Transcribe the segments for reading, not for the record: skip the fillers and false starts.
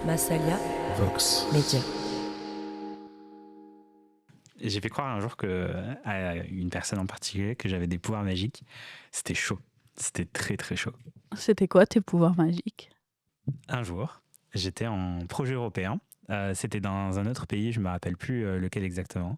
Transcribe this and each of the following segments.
Massalia Vox. Média. J'ai fait croire un jour à une personne en particulier que j'avais des pouvoirs magiques. C'était chaud. C'était très très chaud. C'était quoi tes pouvoirs magiques? Un jour, j'étais en projet européen. C'était dans un autre pays, je ne me rappelle plus lequel exactement.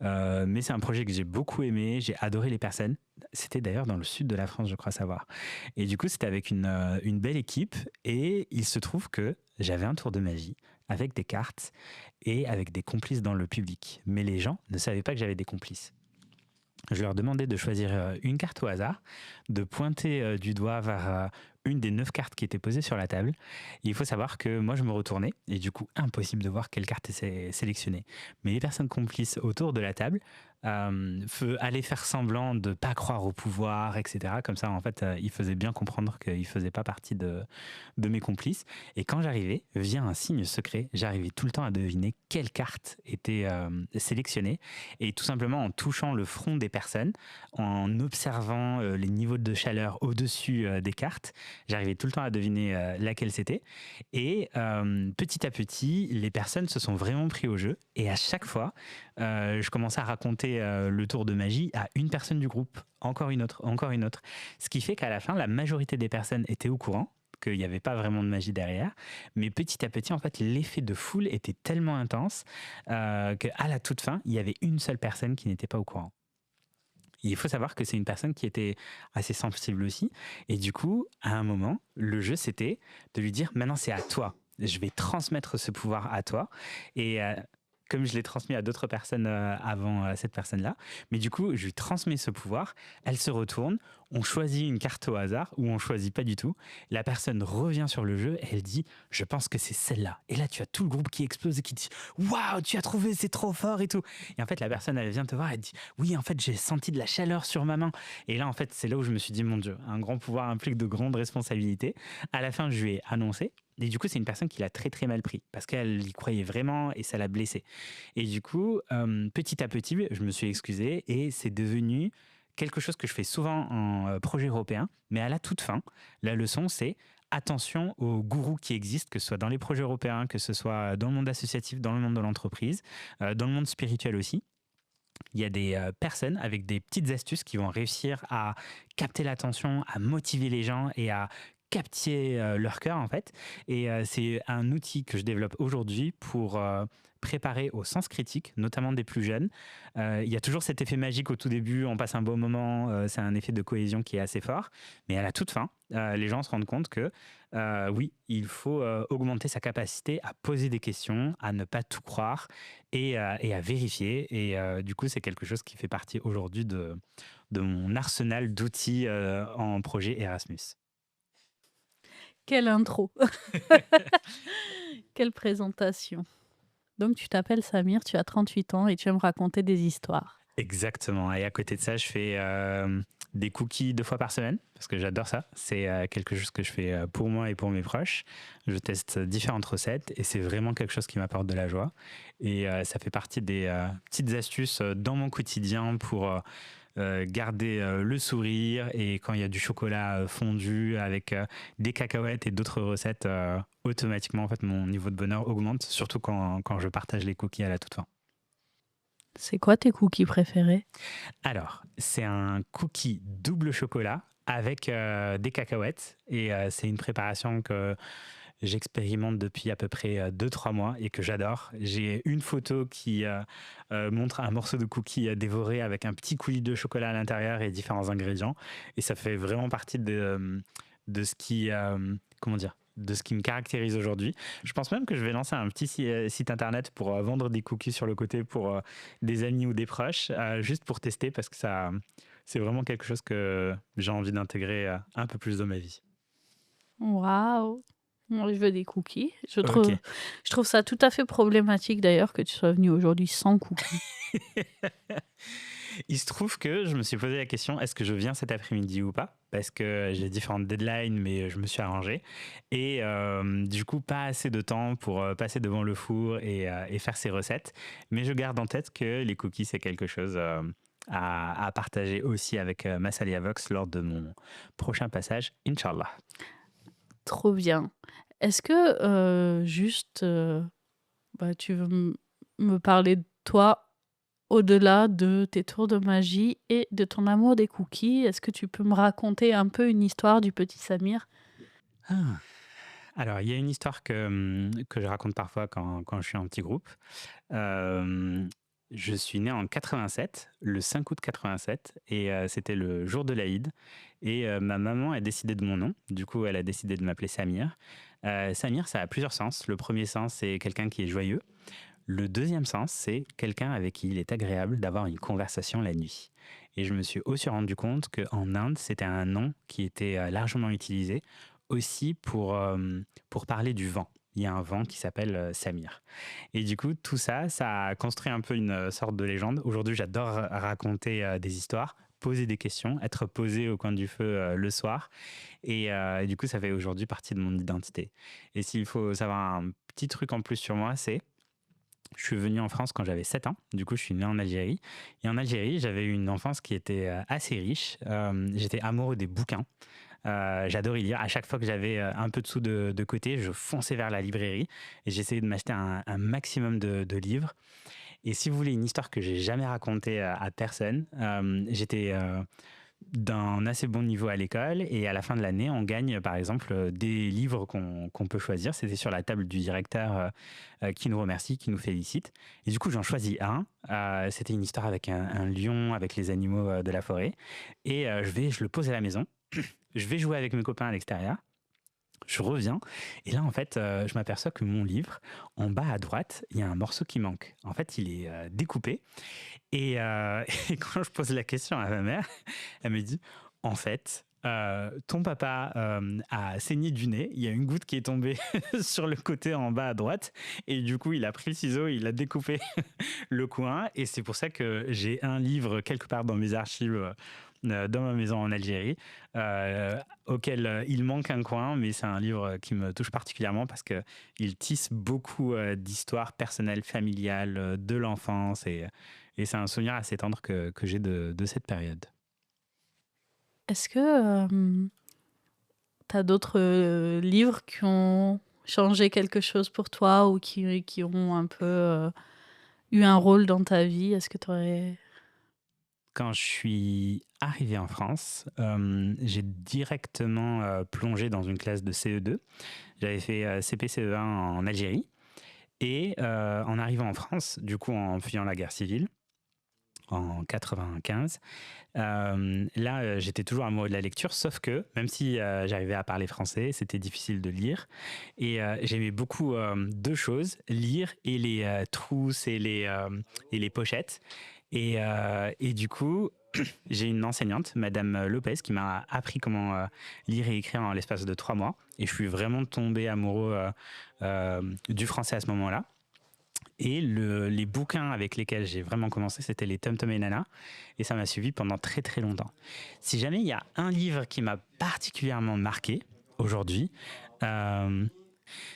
Mais c'est un projet que j'ai beaucoup aimé, j'ai adoré les personnes. C'était d'ailleurs dans le sud de la France, je crois savoir. Et du coup, c'était avec une belle équipe. Et il se trouve que j'avais un tour de magie avec des cartes et avec des complices dans le public. Mais les gens ne savaient pas que j'avais des complices. Je leur demandais de choisir une carte au hasard, de pointer du doigt vers une des 9 cartes qui étaient posées sur la table. Et il faut savoir que moi, je me retournais et du coup, impossible de voir quelle carte est sélectionnée. Mais les personnes complices autour de la table allaient faire semblant de ne pas croire au pouvoir, etc. Comme ça, en fait, ils faisaient bien comprendre qu'ils ne faisaient pas partie de mes complices. Et quand j'arrivais, via un signe secret, j'arrivais tout le temps à deviner quelle carte était sélectionnée. Et tout simplement en touchant le front des personnes, en observant les niveaux de chaleur au-dessus des cartes, j'arrivais tout le temps à deviner laquelle c'était. Et petit à petit, les personnes se sont vraiment pris au jeu. Et à chaque fois, je commençais à raconter le tour de magie à une personne du groupe, encore une autre, encore une autre. Ce qui fait qu'à la fin, la majorité des personnes étaient au courant qu'il n'y avait pas vraiment de magie derrière. Mais petit à petit, en fait, l'effet de foule était tellement intense qu'à la toute fin, il y avait une seule personne qui n'était pas au courant. Et il faut savoir que c'est une personne qui était assez sensible aussi. Et du coup, à un moment, le jeu, c'était de lui dire, maintenant c'est à toi. Je vais transmettre ce pouvoir à toi. Et comme je l'ai transmis à d'autres personnes avant cette personne-là, mais du coup, je lui transmets ce pouvoir, elle se retourne, on choisit une carte au hasard, ou on choisit pas du tout, la personne revient sur le jeu et elle dit « je pense que c'est celle-là ». Et là, tu as tout le groupe qui explose et qui dit « waouh, tu as trouvé, c'est trop fort et tout ». Et en fait, la personne, elle vient te voir, elle dit « oui, en fait, j'ai senti de la chaleur sur ma main ». Et là, en fait, c'est là où je me suis dit « mon Dieu, un grand pouvoir implique de grandes responsabilités ». À la fin, je lui ai annoncé. Et du coup, c'est une personne qui l'a très très mal pris parce qu'elle y croyait vraiment et ça l'a blessée. Et du coup, petit à petit, je me suis excusé et c'est devenu quelque chose que je fais souvent en projet européen. Mais à la toute fin, la leçon, c'est attention aux gourous qui existent, que ce soit dans les projets européens, que ce soit dans le monde associatif, dans le monde de l'entreprise, dans le monde spirituel aussi. Il y a des personnes avec des petites astuces qui vont réussir à capter l'attention, à motiver les gens et à capter leur cœur en fait. Et c'est un outil que je développe aujourd'hui pour préparer au sens critique, notamment des plus jeunes. Il y a toujours cet effet magique au tout début, on passe un bon moment, c'est un effet de cohésion qui est assez fort. Mais à la toute fin, les gens se rendent compte que oui, il faut augmenter sa capacité à poser des questions, à ne pas tout croire et à vérifier. Et du coup, c'est quelque chose qui fait partie aujourd'hui de mon arsenal d'outils en projet Erasmus. Quelle intro! Quelle présentation! Donc tu t'appelles Samir, tu as 38 ans et tu aimes raconter des histoires. Exactement. Et à côté de ça, je fais des cookies 2 fois par semaine parce que j'adore ça. C'est quelque chose que je fais pour moi et pour mes proches. Je teste différentes recettes et c'est vraiment quelque chose qui m'apporte de la joie. Et ça fait partie des petites astuces dans mon quotidien pour garder le sourire. Et quand il y a du chocolat fondu avec des cacahuètes et d'autres recettes, automatiquement, en fait, mon niveau de bonheur augmente, surtout quand je partage les cookies à la toute fin. C'est quoi tes cookies préférés? Alors, c'est un cookie double chocolat avec des cacahuètes et c'est une préparation que j'expérimente depuis à peu près 2-3 mois et que j'adore. J'ai une photo qui montre un morceau de cookie dévoré avec un petit coulis de chocolat à l'intérieur et différents ingrédients. Et ça fait vraiment partie de ce qui, comment dire, de ce qui me caractérise aujourd'hui. Je pense même que je vais lancer un petit site internet pour vendre des cookies sur le côté pour des amis ou des proches, juste pour tester parce que ça, c'est vraiment quelque chose que j'ai envie d'intégrer un peu plus dans ma vie. Waouh! Moi, je veux des cookies. Je Ok. trouve ça tout à fait problématique d'ailleurs que tu sois venu aujourd'hui sans cookies. Il se trouve que je me suis posé la question, est-ce que je viens cet après-midi ou pas? Parce que j'ai différentes deadlines, mais je me suis arrangé. Et du coup, pas assez de temps pour passer devant le four et faire ces recettes. Mais je garde en tête que les cookies, c'est quelque chose à partager aussi avec Massalia Vox lors de mon prochain passage, Inch'Allah. Trop bien. Est-ce que, juste, tu veux me parler de toi au-delà de tes tours de magie et de ton amour des cookies? Est-ce que tu peux me raconter un peu une histoire du petit Samir? Ah! Alors, il y a une histoire que je raconte parfois quand je suis en petit groupe. Hem, je suis né en 87, le 5 août 87 et c'était le jour de l'Aïd et ma maman a décidé de mon nom. Du coup, elle a décidé de m'appeler Samir. Samir, ça a plusieurs sens. Le premier sens, c'est quelqu'un qui est joyeux. Le deuxième sens, c'est quelqu'un avec qui il est agréable d'avoir une conversation la nuit. Et je me suis aussi rendu compte qu'en Inde, c'était un nom qui était largement utilisé aussi pour parler du vent. Il y a un vent qui s'appelle Samir. Et du coup, tout ça, ça a construit un peu une sorte de légende. Aujourd'hui, j'adore raconter des histoires, poser des questions, être posé au coin du feu le soir. Et du coup, ça fait aujourd'hui partie de mon identité. Et s'il faut savoir un petit truc en plus sur moi, c'est je suis venu en France quand j'avais 7 ans. Du coup, je suis né en Algérie. Et en Algérie, j'avais eu une enfance qui était assez riche. J'étais amoureux des bouquins. J'adorais lire. À chaque fois que j'avais un peu de sous de côté, je fonçais vers la librairie et j'essayais de m'acheter un maximum de livres. Et si vous voulez une histoire que j'ai jamais racontée à personne, j'étais d'un assez bon niveau à l'école et à la fin de l'année, on gagne par exemple des livres qu'on peut choisir. C'était sur la table du directeur qui nous remercie, qui nous félicite. Et du coup, j'en choisis un. C'était une histoire avec un lion, avec les animaux de la forêt. Et je le pose à la maison. Je vais jouer avec mes copains à l'extérieur. Je reviens et là en fait je m'aperçois que mon livre en bas à droite il y a un morceau qui manque. En fait il est découpé et et quand je pose la question à ma mère, elle me dit: «En fait, ton papa, a saigné du nez, il y a une goutte qui est tombée sur le côté en bas à droite et du coup, il a pris le ciseau, il a découpé le coin et c'est pour ça que j'ai un livre quelque part dans mes archives, dans ma maison en Algérie, auquel, il manque un coin, mais c'est un livre qui me touche particulièrement parce qu'il tisse beaucoup, d'histoires personnelles, familiales, de l'enfance et c'est un souvenir assez tendre que j'ai de cette période. Est-ce que, tu as d'autres, livres qui ont changé quelque chose pour toi ou qui ont un peu, eu un rôle dans ta vie? Est-ce que tu aurais Quand je suis arrivé en France, j'ai directement, plongé dans une classe de CE2. J'avais fait, CP, CE1 en Algérie et en arrivant en France, du coup en fuyant la guerre civile en 95. Là, j'étais toujours amoureux de la lecture, sauf que même si j'arrivais à parler français, c'était difficile de lire. Et j'aimais beaucoup deux choses, lire et les trousses et les pochettes. Et du coup, j'ai une enseignante, Madame Lopez, qui m'a appris comment lire et écrire en l'espace de 3 mois. Et je suis vraiment tombé amoureux du français à ce moment-là. Et les bouquins avec lesquels j'ai vraiment commencé, c'était les Tom Tom et Nana. Et ça m'a suivi pendant très très longtemps. Si jamais il y a un livre qui m'a particulièrement marqué aujourd'hui, euh,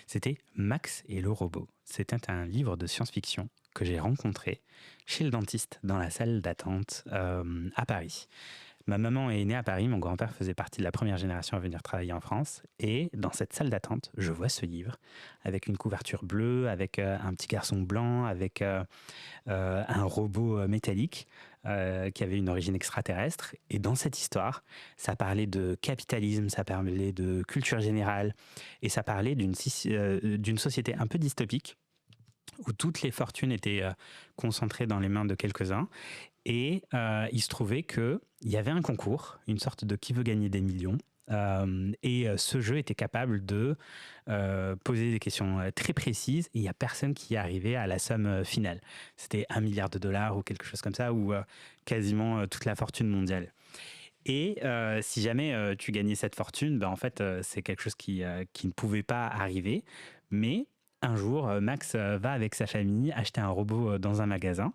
c'était Max et le robot. C'était un livre de science-fiction que j'ai rencontré chez le dentiste dans la salle d'attente à Paris. Ma maman est née à Paris, mon grand-père faisait partie de la première génération à venir travailler en France. Et dans cette salle d'attente, je vois ce livre avec une couverture bleue, avec un petit garçon blanc, avec un robot métallique qui avait une origine extraterrestre. Et dans cette histoire, ça parlait de capitalisme, ça parlait de culture générale et ça parlait d'une société un peu dystopique où toutes les fortunes étaient concentrées dans les mains de quelques-uns. Et il se trouvait qu'il y avait un concours, une sorte de qui veut gagner des millions. Et ce jeu était capable de poser des questions très précises et il n'y a personne qui arrivait à la somme finale. C'était 1 milliard de dollars ou quelque chose comme ça, ou quasiment toute la fortune mondiale. Et si jamais tu gagnais cette fortune, ben en fait, c'est quelque chose qui ne pouvait pas arriver. Mais un jour, Max va avec sa famille acheter un robot dans un magasin.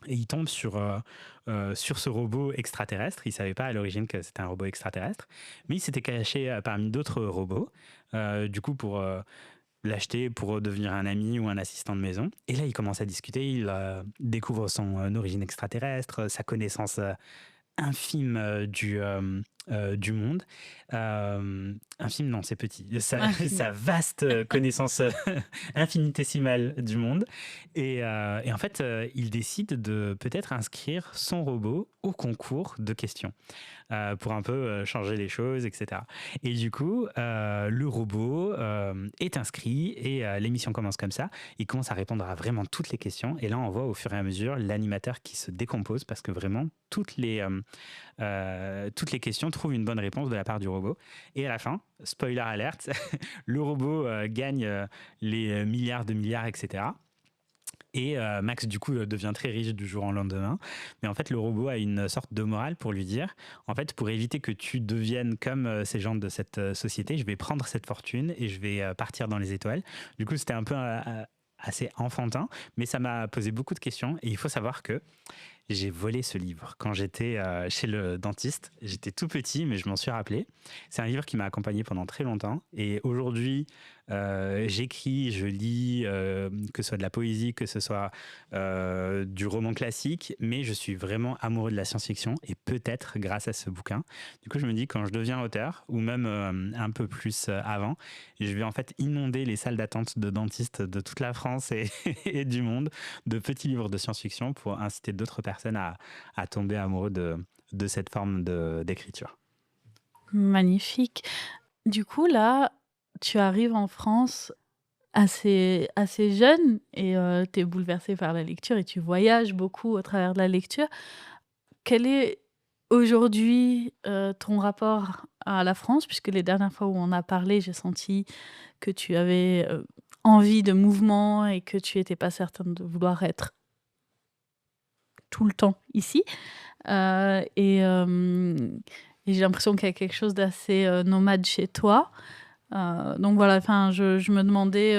Et il tombe sur ce robot extraterrestre. Il ne savait pas à l'origine que c'était un robot extraterrestre, mais il s'était caché parmi d'autres robots, du coup pour l'acheter, pour devenir un ami ou un assistant de maison. Et là, il commence à discuter, il découvre son origine extraterrestre, sa connaissance infime du monde. Un film, non, c'est petit. Un film. Sa vaste connaissance infinitésimale du monde. Et en fait, il décide de peut-être inscrire son robot au concours de questions pour un peu changer les choses, etc. Et du coup, le robot est inscrit et l'émission commence comme ça. Il commence à répondre à vraiment toutes les questions. Et là, on voit au fur et à mesure l'animateur qui se décompose parce que vraiment, toutes les questions trouvent une bonne réponse de la part du robot. Et à la fin, spoiler alerte, le robot gagne les milliards de milliards, etc. Et Max, du coup, devient très riche du jour au lendemain. Mais en fait, le robot a une sorte de morale pour lui dire, en fait, pour éviter que tu deviennes comme ces gens de cette société, je vais prendre cette fortune et je vais partir dans les étoiles. Du coup, c'était un peu assez enfantin, mais ça m'a posé beaucoup de questions. Et il faut savoir que j'ai volé ce livre quand j'étais chez le dentiste. J'étais tout petit, mais je m'en suis rappelé. C'est un livre qui m'a accompagné pendant très longtemps. Et aujourd'hui, j'écris, je lis, que ce soit de la poésie, que ce soit du roman classique, mais je suis vraiment amoureux de la science-fiction et peut-être grâce à ce bouquin. Du coup, je me dis quand je deviens auteur, ou même un peu plus avant, je vais en fait inonder les salles d'attente de dentistes de toute la France et du monde de petits livres de science-fiction pour inciter d'autres personnes à tomber amoureux de cette forme d'écriture. Magnifique. Du coup, là, tu arrives en France assez jeune et tu es bouleversée par la lecture et tu voyages beaucoup au travers de la lecture. Quel est aujourd'hui, ton rapport à la France? Puisque les dernières fois où on a parlé, j'ai senti que tu avais, envie de mouvement et que tu étais pas certaine de vouloir être tout le temps ici. Et j'ai l'impression qu'il y a quelque chose d'assez, nomade chez toi. Donc voilà, enfin, je me demandais,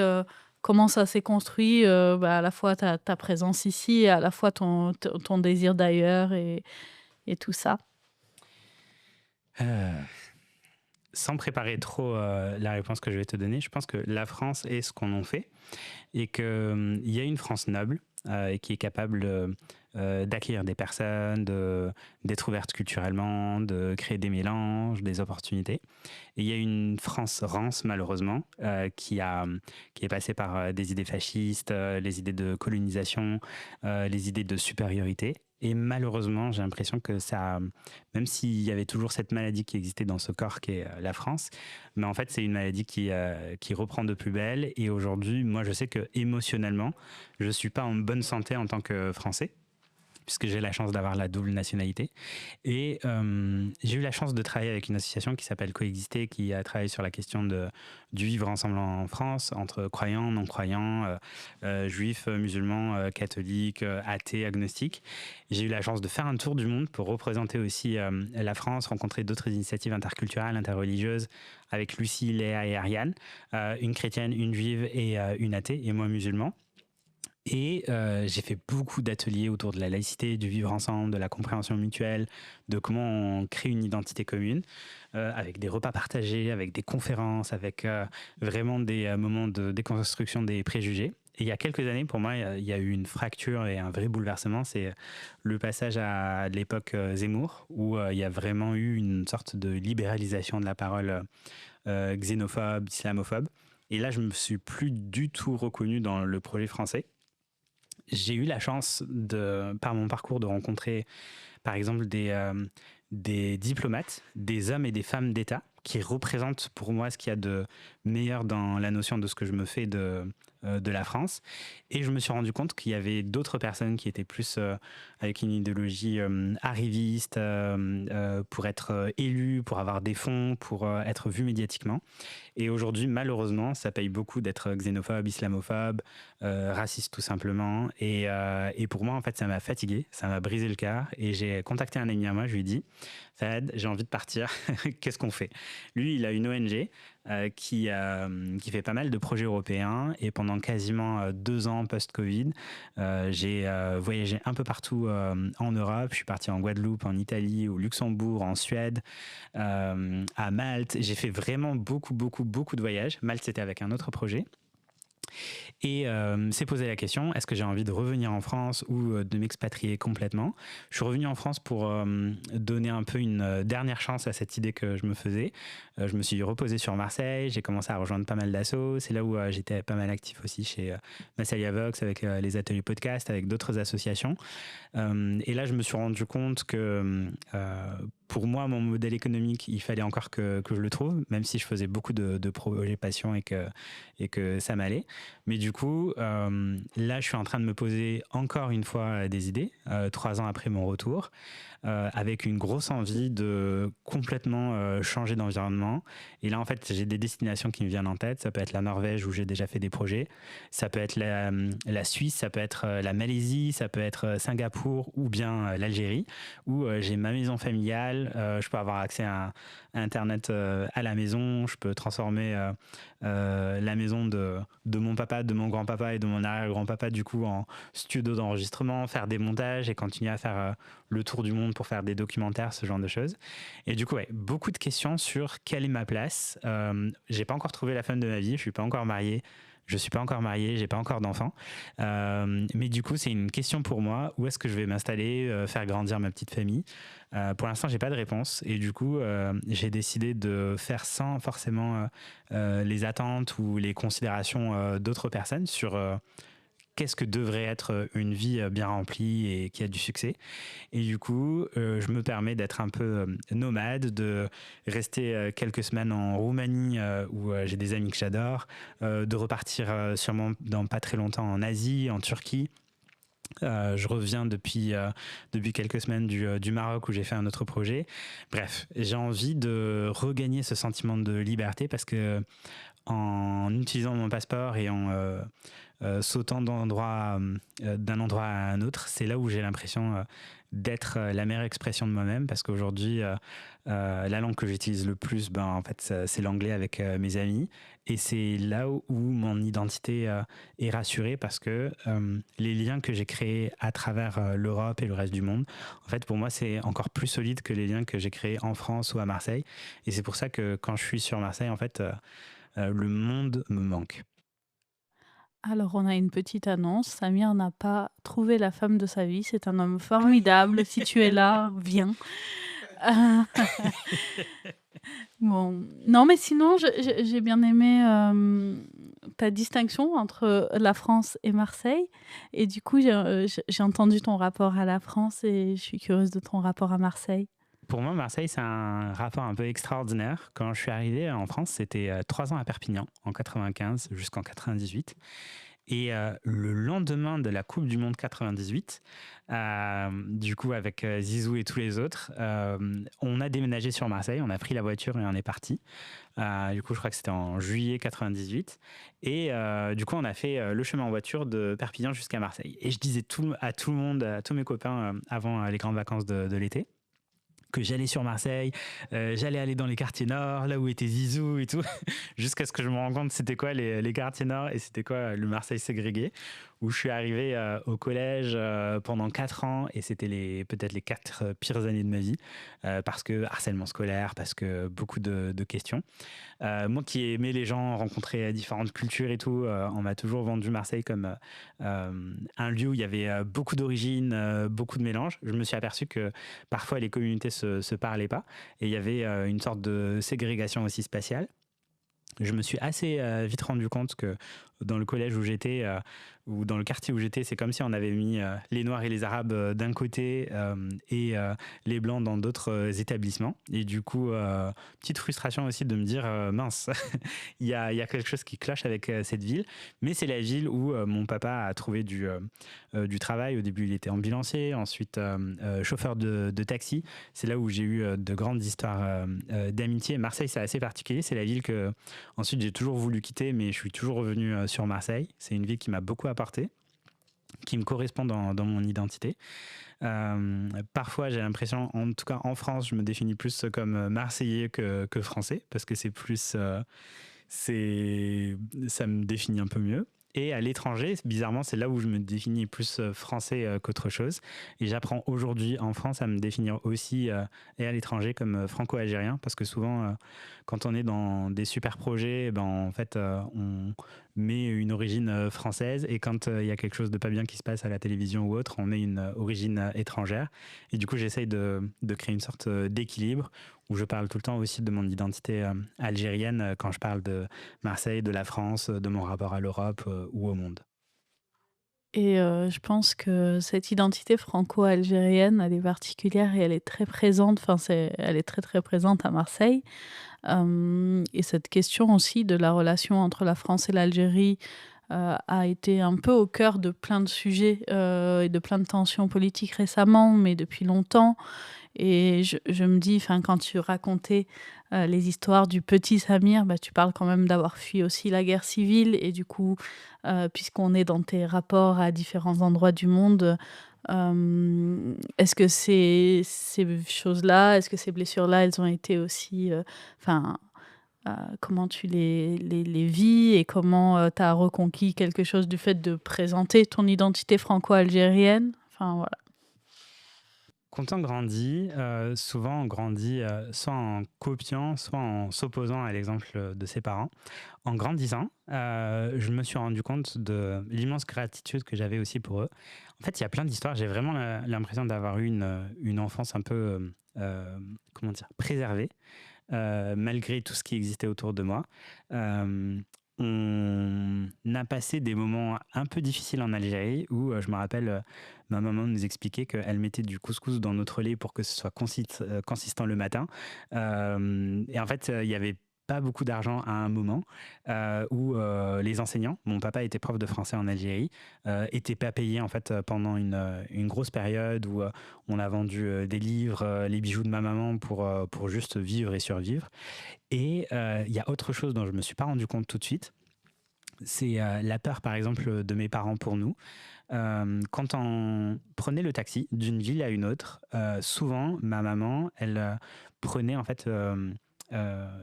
comment ça s'est construit, bah, à la fois ta présence ici et à la fois ton désir d'ailleurs et tout ça. Euh, Sans préparer trop la réponse que je vais te donner, je pense que la France est ce qu'on en fait et qu'il y a une France noble et qui est capable d'accueillir des personnes, d'être ouverte culturellement, de créer des mélanges, des opportunités. Et il y a une France rance, malheureusement, qui est passée par des idées fascistes, les idées de colonisation, les idées de supériorité. Et malheureusement, j'ai l'impression que ça, même s'il y avait toujours cette maladie qui existait dans ce corps qui est la France, mais en fait, c'est une maladie qui reprend de plus belle. Et aujourd'hui, moi, je sais que émotionnellement, je ne suis pas en bonne santé en tant que Français, puisque j'ai la chance d'avoir la double nationalité. Et j'ai eu la chance de travailler avec une association qui s'appelle Coexister, qui a travaillé sur la question du vivre ensemble en France, entre croyants, non-croyants, juifs, musulmans, catholiques, athées, agnostiques. J'ai eu la chance de faire un tour du monde pour représenter aussi la France, rencontrer d'autres initiatives interculturelles, interreligieuses, avec Lucie, Léa et Ariane, une chrétienne, une juive et une athée, et moi musulman. Et j'ai fait beaucoup d'ateliers autour de la laïcité, du vivre ensemble, de la compréhension mutuelle, de comment on crée une identité commune, avec des repas partagés, avec des conférences, avec vraiment des moments de déconstruction des préjugés. Et il y a quelques années, pour moi, il y a eu une fracture et un vrai bouleversement. C'est le passage à l'époque Zemmour, où il y a vraiment eu une sorte de libéralisation de la parole xénophobe, islamophobe. Et là, je me suis plus du tout reconnu dans le projet français. J'ai eu la chance, par mon parcours, de rencontrer, par exemple, des diplomates, des hommes et des femmes d'État qui représentent pour moi ce qu'il y a de meilleur dans la notion de ce que je me fais de la France. Et je me suis rendu compte qu'il y avait d'autres personnes qui étaient plus avec une idéologie arriviste, pour être élu, pour avoir des fonds, pour être vu médiatiquement. Et aujourd'hui, malheureusement, ça paye beaucoup d'être xénophobe, islamophobe, raciste tout simplement. Et pour moi, en fait, ça m'a fatigué, ça m'a brisé le cœur. Et j'ai contacté un ami à moi, je lui ai dit, Fahad, j'ai envie de partir, qu'est-ce qu'on fait? Lui, il a une ONG qui fait pas mal de projets européens. Et pendant quasiment 2 ans post-Covid, j'ai voyagé un peu partout en Europe. Je suis parti en Guadeloupe, en Italie, au Luxembourg, en Suède, à Malte. J'ai fait vraiment beaucoup, beaucoup, beaucoup de voyages. Malte, c'était avec un autre projet. Et s'est posé la question, est-ce que j'ai envie de revenir en France ou de m'expatrier complètement? Je suis revenu en France pour donner un peu une dernière chance à cette idée que je me faisais. Je me suis reposé sur Marseille, j'ai commencé à rejoindre pas mal d'assos. C'est là où j'étais pas mal actif aussi chez Massalia Vox, avec les ateliers podcast, avec d'autres associations. Et là, je me suis rendu compte que pour moi, mon modèle économique, il fallait encore que je le trouve, même si je faisais beaucoup de projets passion et que ça m'allait. Mais du coup, là, je suis en train de me poser encore une fois des idées, 3 ans après mon retour, avec une grosse envie de complètement changer d'environnement. Et là, en fait, j'ai des destinations qui me viennent en tête. Ça peut être la Norvège, où j'ai déjà fait des projets. Ça peut être la Suisse, ça peut être la Malaisie, ça peut être Singapour ou bien l'Algérie, où j'ai ma maison familiale. Je peux avoir accès à Internet à la maison. Je peux transformer la maison de mon papa, de mon grand-papa et de mon arrière-grand-papa, du coup, en studio d'enregistrement, faire des montages et continuer à faire le tour du monde pour faire des documentaires, ce genre de choses. Et du coup, ouais, beaucoup de questions sur quelle est ma place. J'ai pas encore trouvé la femme de ma vie, je suis pas encore marié. Je suis pas encore marié, j'ai pas encore d'enfant. Mais du coup, c'est une question pour moi. Où est-ce que je vais m'installer, faire grandir ma petite famille? Pour l'instant, j'ai pas de réponse. Et du coup, j'ai décidé de faire sans forcément les attentes ou les considérations d'autres personnes sur qu'est-ce que devrait être une vie bien remplie et qui a du succès. Et du coup, je me permets d'être un peu nomade, de rester quelques semaines en Roumanie où j'ai des amis que j'adore, de repartir sûrement dans pas très longtemps en Asie, en Turquie. Je reviens depuis quelques semaines du Maroc où j'ai fait un autre projet. Bref, j'ai envie de regagner ce sentiment de liberté parce que en utilisant mon passeport et en sautant d'un endroit à un autre, c'est là où j'ai l'impression d'être la meilleure expression de moi-même parce qu'aujourd'hui, la langue que j'utilise le plus, en fait, c'est l'anglais avec mes amis. Et c'est là où mon identité est rassurée parce que les liens que j'ai créés à travers l'Europe et le reste du monde, en fait, pour moi, c'est encore plus solide que les liens que j'ai créés en France ou à Marseille. Et c'est pour ça que quand je suis sur Marseille, en fait, le monde me manque. Alors, on a une petite annonce. Samir n'a pas trouvé la femme de sa vie. C'est un homme formidable. Si tu es là, viens. Euh, Bon, non, mais sinon, j'ai bien aimé ta distinction entre la France et Marseille. Et du coup, j'ai entendu ton rapport à la France et je suis curieuse de ton rapport à Marseille. Pour moi, Marseille, c'est un rapport un peu extraordinaire. Quand je suis arrivé en France, c'était 3 ans à Perpignan, en 95 jusqu'en 98. Et le lendemain de la Coupe du Monde 98, du coup avec Zizou et tous les autres, on a déménagé sur Marseille, on a pris la voiture et on est parti. Du coup, je crois que c'était en juillet 98. Et du coup, on a fait le chemin en voiture de Perpignan jusqu'à Marseille. Et je disais à tout le monde, à tous mes copains, avant les grandes vacances de l'été, que j'allais sur Marseille, j'allais aller dans les quartiers nord, là où était Zizou et tout, jusqu'à ce que je me rende compte c'était quoi les quartiers nord et c'était quoi le Marseille ségrégué, où je suis arrivé au collège pendant 4 ans et c'était peut-être les 4 pires années de ma vie, parce que harcèlement scolaire, parce que beaucoup de questions. Moi qui aimais les gens, rencontrer différentes cultures et tout, on m'a toujours vendu Marseille comme un lieu où il y avait beaucoup d'origines, beaucoup de mélanges. Je me suis aperçu que parfois les communautés se parlaient pas et il y avait une sorte de ségrégation aussi spatiale. Je me suis assez vite rendu compte que dans le collège où j'étais, ou dans le quartier où j'étais, c'est comme si on avait mis les Noirs et les Arabes d'un côté et les Blancs dans d'autres établissements. Et du coup, petite frustration aussi de me dire, mince, il y a quelque chose qui cloche avec cette ville. Mais c'est la ville où mon papa a trouvé du travail. Au début, il était ambulancier, ensuite chauffeur de taxi. C'est là où j'ai eu de grandes histoires d'amitié. Marseille, c'est assez particulier. C'est la ville que ensuite j'ai toujours voulu quitter, mais je suis toujours revenu sur Marseille. C'est une ville qui m'a beaucoup apporté, qui me correspond dans mon identité. Parfois, j'ai l'impression, en tout cas en France, je me définis plus comme marseillais que français, parce que c'est plus, ça me définit un peu mieux. Et à l'étranger, bizarrement, c'est là où je me définis plus français qu'autre chose. Et j'apprends aujourd'hui en France à me définir aussi et à l'étranger comme franco-algérien, parce que souvent, quand on est dans des super projets, eh ben, en fait, on met une origine française, et quand il y a quelque chose de pas bien qui se passe à la télévision ou autre, on met une origine étrangère. Et du coup, j'essaye de créer une sorte d'équilibre où je parle tout le temps aussi de mon identité algérienne quand je parle de Marseille, de la France, de mon rapport à l'Europe ou au monde. Et je pense que cette identité franco-algérienne, elle est particulière et elle est très présente, enfin, elle est très, très présente à Marseille. Et cette question aussi de la relation entre la France et l'Algérie, a été un peu au cœur de plein de sujets, et de plein de tensions politiques récemment, mais depuis longtemps. Et je me dis, enfin, quand tu racontais, les histoires du petit Samir, bah, tu parles quand même d'avoir fui aussi la guerre civile et du coup, puisqu'on est dans tes rapports à différents endroits du monde, est-ce que ces choses-là, est-ce que ces blessures-là, elles ont été aussi, enfin, comment tu les vis et comment, tu as reconquis quelque chose du fait de présenter ton identité franco-algérienne? Enfin, voilà. Quand on grandit, souvent on grandit soit en copiant, soit en s'opposant à l'exemple de ses parents. En grandissant, je me suis rendu compte de l'immense gratitude que j'avais aussi pour eux. En fait, il y a plein d'histoires. J'ai vraiment l'impression d'avoir eu une enfance un peu, comment dire, préservée, malgré tout ce qui existait autour de moi. Euh, on a passé des moments un peu difficiles en Algérie où je me rappelle, ma maman nous expliquait qu'elle mettait du couscous dans notre lait pour que ce soit consistant le matin. Et en fait, il y avait pas beaucoup d'argent à un moment où les enseignants, mon papa était prof de français en Algérie, étaient pas payés en fait pendant une grosse période où on a vendu des livres, les bijoux de ma maman pour juste vivre et survivre. Et il y a autre chose dont je me suis pas rendu compte tout de suite, c'est la peur par exemple de mes parents pour nous. Quand on prenait le taxi d'une ville à une autre, souvent ma maman, elle prenait en fait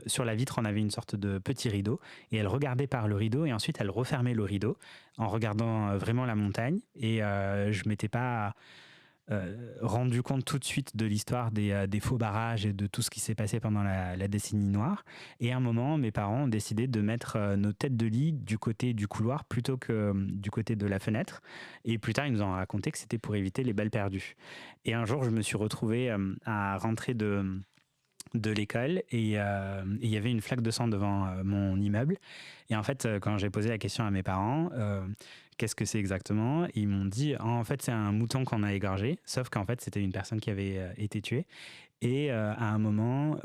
sur la vitre, on avait une sorte de petit rideau et elle regardait par le rideau et ensuite elle refermait le rideau en regardant vraiment la montagne. Et je m'étais pas rendu compte tout de suite de l'histoire des faux barrages et de tout ce qui s'est passé pendant la décennie noire. Et à un moment, mes parents ont décidé de mettre nos têtes de lit du côté du couloir plutôt que du côté de la fenêtre. Et plus tard, ils nous ont raconté que c'était pour éviter les balles perdues. Et un jour, je me suis retrouvé à rentrer de l'école et il y avait une flaque de sang devant mon immeuble. Et en fait, quand j'ai posé la question à mes parents, qu'est-ce que c'est exactement? Ils m'ont dit, en fait, c'est un mouton qu'on a égorgé, sauf qu'en fait, c'était une personne qui avait été tuée. Et à un moment,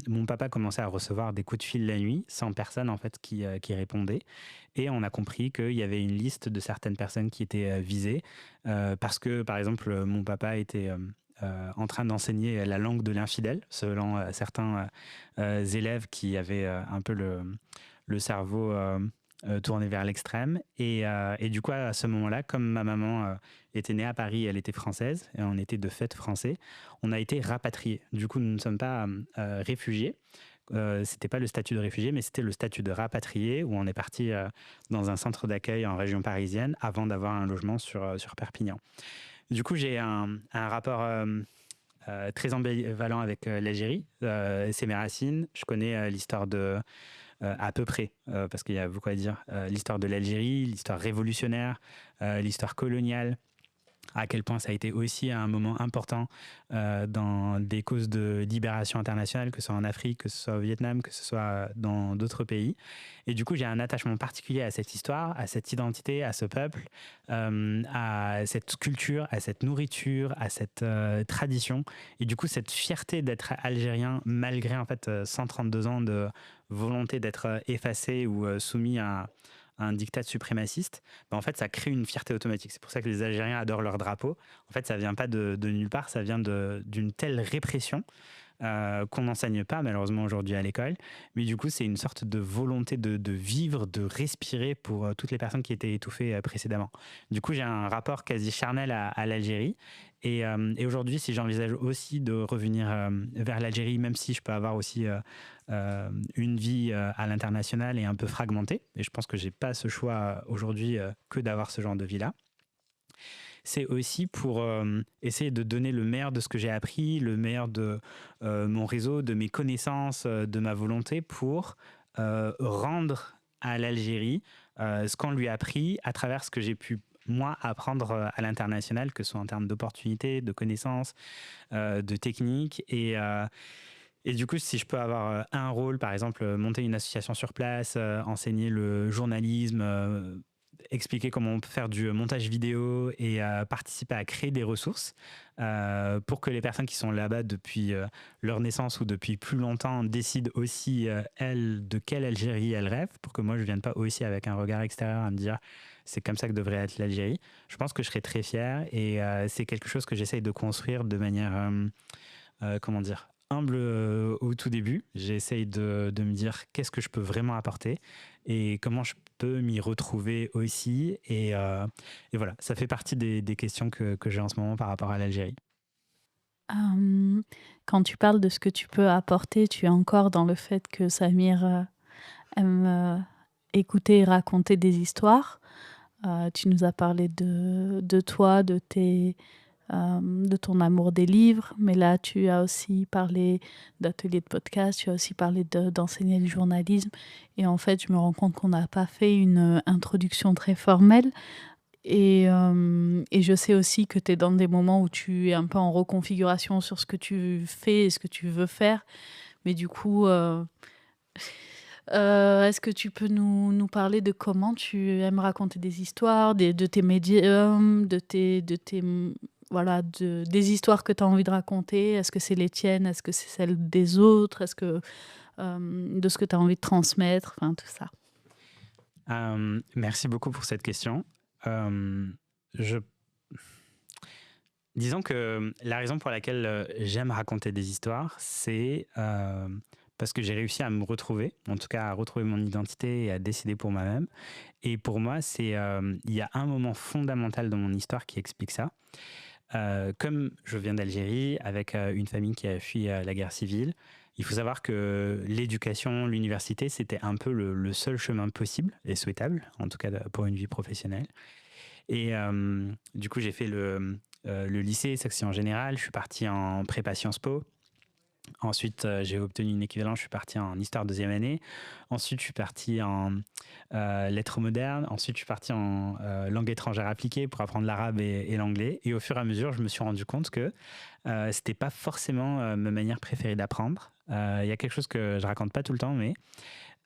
mon papa commençait à recevoir des coups de fil la nuit, sans personne en fait qui répondait. Et on a compris qu'il y avait une liste de certaines personnes qui étaient visées, parce que, par exemple, mon papa était en train d'enseigner la langue de l'infidèle, selon certains élèves qui avaient un peu le cerveau tourné vers l'extrême. Et du coup, à ce moment-là, comme ma maman était née à Paris, elle était française, et on était de fait français, on a été rapatriés. Du coup, nous ne sommes pas réfugiés. C'était pas le statut de réfugié, mais c'était le statut de rapatrié, où on est parti dans un centre d'accueil en région parisienne avant d'avoir un logement sur Perpignan. Du coup, j'ai un rapport très ambivalent avec l'Algérie. C'est mes racines. Je connais l'histoire de à peu près, parce qu'il y a beaucoup à dire, l'histoire de l'Algérie, l'histoire révolutionnaire, l'histoire coloniale, à quel point ça a été aussi un moment important dans des causes de libération internationale, que ce soit en Afrique, que ce soit au Vietnam, que ce soit dans d'autres pays. Et du coup, j'ai un attachement particulier à cette histoire, à cette identité, à ce peuple, à cette culture, à cette nourriture, à cette tradition. Et du coup, cette fierté d'être algérien, malgré en fait 132 ans de volonté d'être effacé ou soumis à un diktat suprémaciste, bah en fait, ça crée une fierté automatique. C'est pour ça que les Algériens adorent leur drapeau. En fait, ça vient pas de nulle part, ça vient d'une telle répression qu'on n'enseigne pas malheureusement aujourd'hui à l'école. Mais du coup, c'est une sorte de volonté de vivre, de respirer pour toutes les personnes qui étaient étouffées précédemment. Du coup, j'ai un rapport quasi charnel à l'Algérie. Et aujourd'hui, si j'envisage aussi de revenir vers l'Algérie, même si je peux avoir aussi une vie à l'international et un peu fragmentée, et je pense que j'ai pas ce choix aujourd'hui que d'avoir ce genre de vie-là, c'est aussi pour essayer de donner le meilleur de ce que j'ai appris, le meilleur de mon réseau, de mes connaissances, de ma volonté pour rendre à l'Algérie ce qu'on lui a appris à travers ce que j'ai pu moi apprendre à l'international, que ce soit en termes d'opportunités, de connaissances, de techniques. Et du coup, si je peux avoir un rôle, par exemple, monter une association sur place, enseigner le journalisme, expliquer comment on peut faire du montage vidéo et participer à créer des ressources pour que les personnes qui sont là-bas depuis leur naissance ou depuis plus longtemps décident aussi, elles, de quelle Algérie elles rêvent, pour que moi, je ne vienne pas aussi avec un regard extérieur à me dire c'est comme ça que devrait être l'Algérie. Je pense que je serais très fier et c'est quelque chose que j'essaye de construire de manière, comment dire, humble au tout début. J'essaye de me dire qu'est-ce que je peux vraiment apporter et comment je peux m'y retrouver aussi. Et voilà, ça fait partie des questions que j'ai en ce moment par rapport à l'Algérie. Quand tu parles de ce que tu peux apporter, tu es encore dans le fait que Samir aime écouter et raconter des histoires. Tu nous as parlé de toi, de ton amour des livres, mais là tu as aussi parlé d'ateliers de podcast, tu as aussi parlé d'enseigner le journalisme, et en fait je me rends compte qu'on n'a pas fait une introduction très formelle, et je sais aussi que tu es dans des moments où tu es un peu en reconfiguration sur ce que tu fais et ce que tu veux faire, mais du coup est-ce que tu peux nous parler de comment tu aimes raconter des histoires, de tes médiums, voilà, des histoires que tu as envie de raconter? Est-ce que c'est les tiennes? Est-ce que c'est celles des autres? Est-ce que de ce que tu as envie de transmettre? Enfin, tout ça. Merci beaucoup pour cette question. Je... Disons que la raison pour laquelle j'aime raconter des histoires, c'est parce que j'ai réussi à me retrouver, en tout cas à retrouver mon identité et à décider pour moi-même. Et pour moi, il y a un moment fondamental dans mon histoire qui explique ça. Comme je viens d'Algérie, avec une famille qui a fui la guerre civile, il faut savoir que l'éducation, l'université, c'était un peu le seul chemin possible et souhaitable, en tout cas pour une vie professionnelle. Et du coup, j'ai fait le lycée, section générale. Je suis parti en prépa Sciences Po. Ensuite, j'ai obtenu une équivalence. Je suis parti en histoire deuxième année. Ensuite, je suis parti en lettres modernes. Ensuite, je suis parti en langue étrangère appliquée pour apprendre l'arabe et l'anglais. Et au fur et à mesure, je me suis rendu compte que c'était pas forcément ma manière préférée d'apprendre. Il y a quelque chose que je raconte pas tout le temps, mais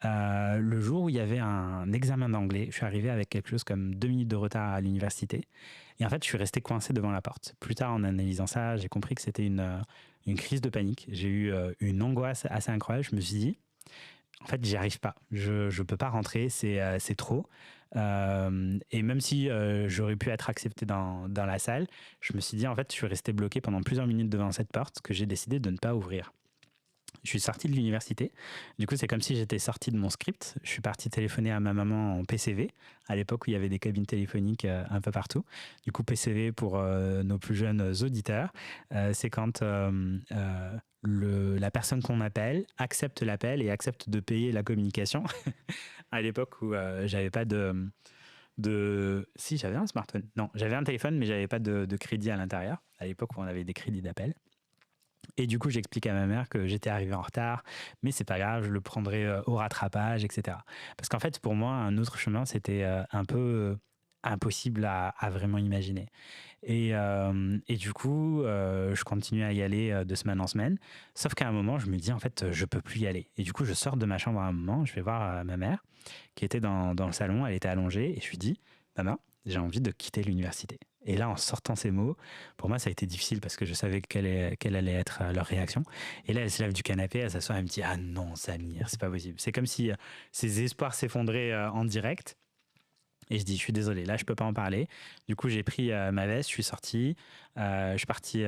le jour où il y avait un examen d'anglais, je suis arrivé avec quelque chose comme 2 minutes de retard à l'université. Et en fait, je suis resté coincé devant la porte. Plus tard, en analysant ça, j'ai compris que c'était une crise de panique. J'ai eu une angoisse assez incroyable. Je me suis dit, en fait, j'y arrive pas. Je peux pas rentrer, c'est trop. Et même si j'aurais pu être accepté dans la salle, je me suis dit, en fait, je suis resté bloqué pendant plusieurs minutes devant cette porte que j'ai décidé de ne pas ouvrir. Je suis sorti de l'université. Du coup, c'est comme si j'étais sorti de mon script. Je suis parti téléphoner à ma maman en PCV, à l'époque où il y avait des cabines téléphoniques un peu partout. Du coup, PCV, pour nos plus jeunes auditeurs, c'est quand la personne qu'on appelle accepte l'appel et accepte de payer la communication. À l'époque où j'avais pas Si, j'avais un smartphone. Non, j'avais un téléphone, mais j'avais pas de crédit à l'intérieur. À l'époque où on avait des crédits d'appel. Et du coup, j'explique à ma mère que j'étais arrivé en retard, mais c'est pas grave, je le prendrai au rattrapage, etc. Parce qu'en fait, pour moi, un autre chemin, c'était un peu impossible à vraiment imaginer. Et du coup, je continue à y aller de semaine en semaine. Sauf qu'à un moment, je me dis, en fait, je peux plus y aller. Et du coup, je sors de ma chambre à un moment, je vais voir ma mère, qui était dans le salon, elle était allongée, et je lui dis, maman, j'ai envie de quitter l'université. Et là, en sortant ces mots, pour moi, ça a été difficile parce que je savais quelle allait être leur réaction. Et là, elle se lève du canapé, elle s'assoit, elle me dit, ah non, Samir, c'est pas possible. C'est comme si ses espoirs s'effondraient en direct. Et je dis, je suis désolé, là, je peux pas en parler. Du coup, j'ai pris ma veste, je suis sorti, je suis parti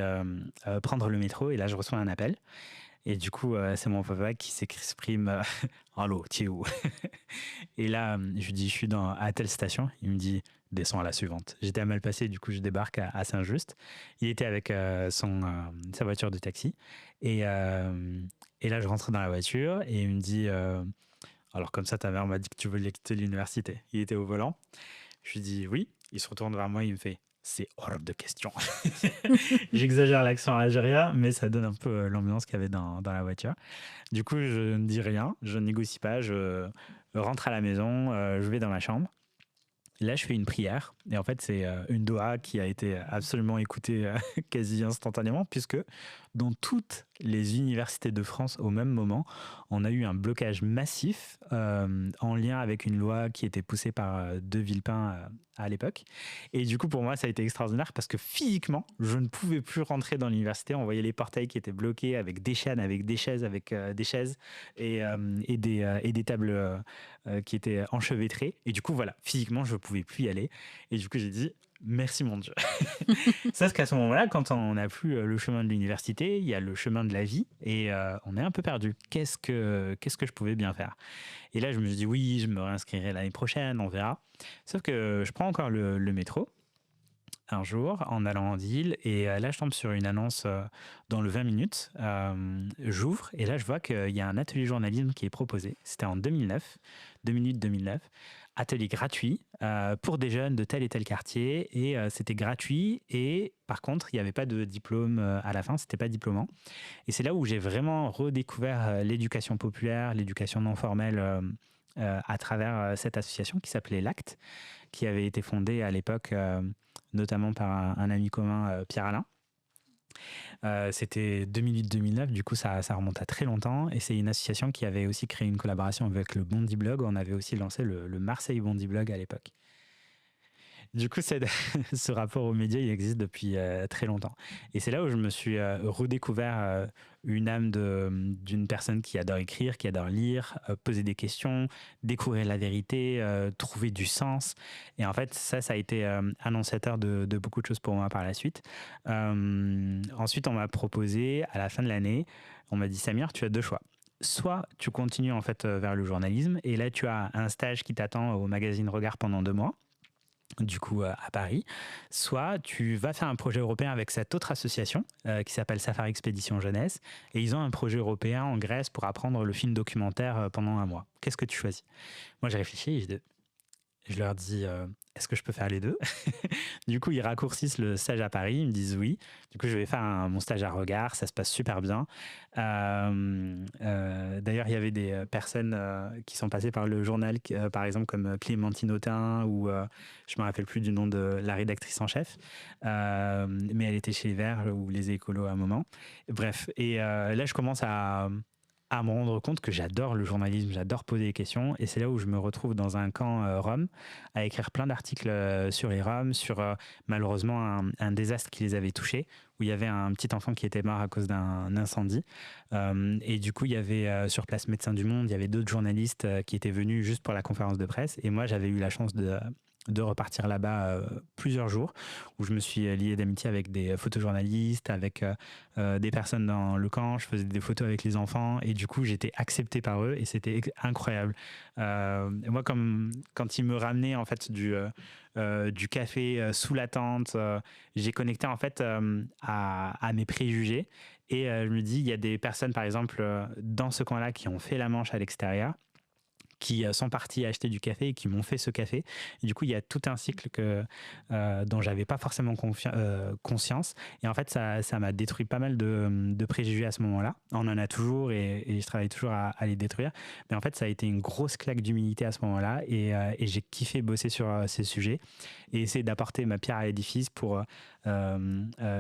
prendre le métro, et là, je reçois un appel. Et du coup, c'est mon papa qui s'exprime Allô, tu es où? Et là, je lui dis, je suis à telle station. Il me dit, descends à la suivante. J'étais à Malpasset, du coup, je débarque à Saint-Just. Il était avec sa voiture de taxi. Et, euh, et là, je rentre dans la voiture et il me dit, alors comme ça, ta mère m'a dit que tu voulais quitter l'université. Il était au volant. Je lui dis oui. Il se retourne vers moi, il me fait, c'est hors de question. J'exagère l'accent algérien, mais ça donne un peu l'ambiance qu'il y avait dans la voiture. Du coup, je ne dis rien, je ne négocie pas, je rentre à la maison, je vais dans ma chambre. Là, je fais une prière. Et en fait, c'est une doha qui a été absolument écoutée quasi instantanément, puisque dans toutes les universités de France, au même moment, on a eu un blocage massif en lien avec une loi qui était poussée par De Villepin à l'époque. Et du coup, pour moi, ça a été extraordinaire parce que physiquement, je ne pouvais plus rentrer dans l'université. On voyait les portails qui étaient bloqués avec des chaînes, avec des chaises, et des tables qui étaient enchevêtrées. Et du coup, voilà, physiquement, je ne pouvais plus y aller. Et du coup, j'ai dit, merci mon Dieu. Sauf qu'à ce moment-là, quand on n'a plus le chemin de l'université, il y a le chemin de la vie et on est un peu perdu. Qu'est-ce que je pouvais bien faire? Et là, je me suis dit, oui, je me réinscrirai l'année prochaine, on verra. Sauf que je prends encore le métro un jour en allant en ville et là je tombe sur une annonce dans le 20 minutes. J'ouvre et là je vois qu'il y a un atelier journalisme qui est proposé. C'était en 2009, 2 minutes 2009. Atelier gratuit pour des jeunes de tel et tel quartier et c'était gratuit et par contre il n'y avait pas de diplôme à la fin, c'était pas diplômant. Et c'est là où j'ai vraiment redécouvert l'éducation populaire, l'éducation non formelle à travers cette association qui s'appelait l'Acte, qui avait été fondée à l'époque notamment par un ami commun, Pierre Alain. C'était 2008-2009, du coup ça remonte à très longtemps. Et c'est une association qui avait aussi créé une collaboration avec le Bondi Blog. On avait aussi lancé le Marseille Bondi Blog à l'époque. Du coup, ce rapport aux médias, il existe depuis très longtemps. Et c'est là où je me suis redécouvert une âme d'une personne qui adore écrire, qui adore lire, poser des questions, découvrir la vérité, trouver du sens. Et en fait, ça a été annonciateur de beaucoup de choses pour moi par la suite. Ensuite, on m'a proposé, à la fin de l'année, on m'a dit, Samir, tu as deux choix. Soit tu continues en fait vers le journalisme, et là, tu as un stage qui t'attend au magazine Regard pendant 2 mois du coup à Paris, soit tu vas faire un projet européen avec cette autre association qui s'appelle Safari Expédition Jeunesse, et ils ont un projet européen en Grèce pour apprendre le film documentaire pendant 1 mois. Qu'est-ce que tu choisis? Moi j'ai réfléchi et je leur dis est-ce que je peux faire les deux? Du coup, ils raccourcissent le stage à Paris, ils me disent oui. Du coup, je vais faire mon stage à Regard, ça se passe super bien. D'ailleurs, il y avait des personnes qui sont passées par le journal, par exemple comme Clémentine Autain ou je me rappelle plus du nom de la rédactrice en chef, mais elle était chez Les Verts ou Les Écolos à un moment. Bref, et là, je commence à me rendre compte que j'adore le journalisme, j'adore poser des questions. Et c'est là où je me retrouve dans un camp Rome à écrire plein d'articles sur les Roms, sur malheureusement un désastre qui les avait touchés, où il y avait un petit enfant qui était mort à cause d'un incendie. Et du coup, il y avait sur place Médecins du Monde, il y avait d'autres journalistes qui étaient venus juste pour la conférence de presse. Et moi, j'avais eu la chance de repartir là-bas plusieurs jours, où je me suis lié d'amitié avec des photojournalistes, avec des personnes dans le camp, je faisais des photos avec les enfants, et du coup j'étais accepté par eux, et c'était incroyable. Et moi, quand ils me ramenaient en fait du café sous la tente, j'ai connecté en fait à mes préjugés, et je me dis, il y a des personnes par exemple dans ce camp-là qui ont fait la manche à l'extérieur, qui sont partis acheter du café et qui m'ont fait ce café. Et du coup, il y a tout un cycle dont j'avais pas forcément conscience. Et en fait, ça m'a détruit pas mal de préjugés à ce moment-là. On en a toujours et je travaille toujours à les détruire. Mais en fait, ça a été une grosse claque d'humilité à ce moment-là. Et j'ai kiffé bosser sur ces sujets et essayer d'apporter ma pierre à l'édifice pour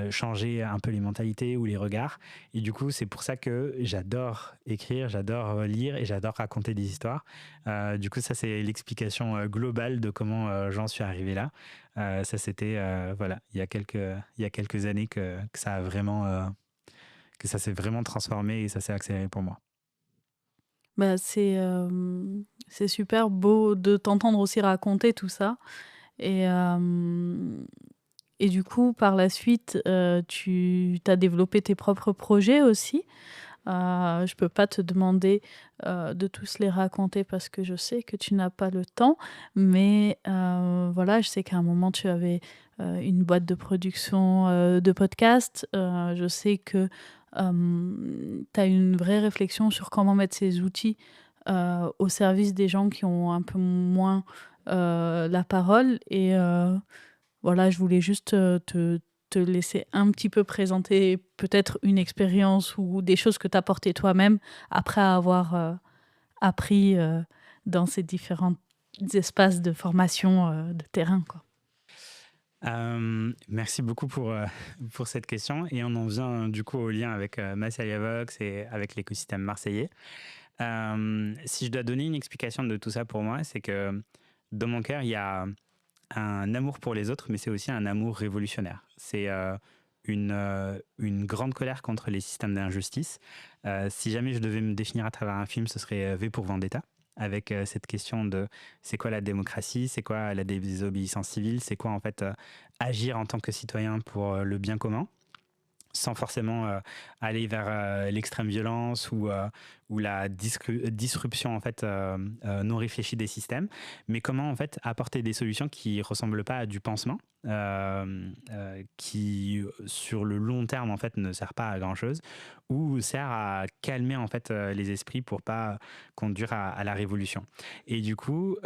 changer un peu les mentalités ou les regards. Et du coup, c'est pour ça que j'adore écrire, j'adore lire et j'adore raconter des histoires. Du coup, ça, c'est l'explication globale de comment j'en suis arrivé là. Ça, c'était voilà, il y a quelques années que ça a vraiment, que ça s'est vraiment transformé et ça s'est accéléré pour moi. Bah, c'est super beau de t'entendre aussi raconter tout ça et hem et du coup, par la suite, tu as développé tes propres projets aussi. Je peux pas te demander, de tous les raconter parce que je sais que tu n'as pas le temps. Mais, voilà, je sais qu'à un moment tu avais, une boîte de production, de podcasts. Je sais que, tu as une vraie réflexion sur comment mettre ces outils, au service des gens qui ont un peu moins, la parole. Et voilà, je voulais juste, te laisser un petit peu présenter peut-être une expérience ou des choses que tu as portées toi-même après avoir, appris, dans ces différents espaces de formation, de terrain, quoi. Merci beaucoup pour cette question et on en vient du coup au lien avec, Massalia Vox et avec l'écosystème marseillais. Si je dois donner une explication de tout ça pour moi, c'est que dans mon cœur, il y a un amour pour les autres, mais c'est aussi un amour révolutionnaire. C'est une grande colère contre les systèmes d'injustice. Si jamais je devais me définir à travers un film, ce serait V pour Vendetta, avec cette question de c'est quoi la démocratie, c'est quoi la désobéissance civile, c'est quoi en fait agir en tant que citoyen pour le bien commun sans forcément aller vers l'extrême violence ou la disruption en fait non réfléchie des systèmes, mais comment en fait apporter des solutions qui ressemblent pas à du pansement, qui sur le long terme en fait ne sert pas à grand chose ou sert à calmer en fait les esprits pour pas conduire à la révolution. Et du coup,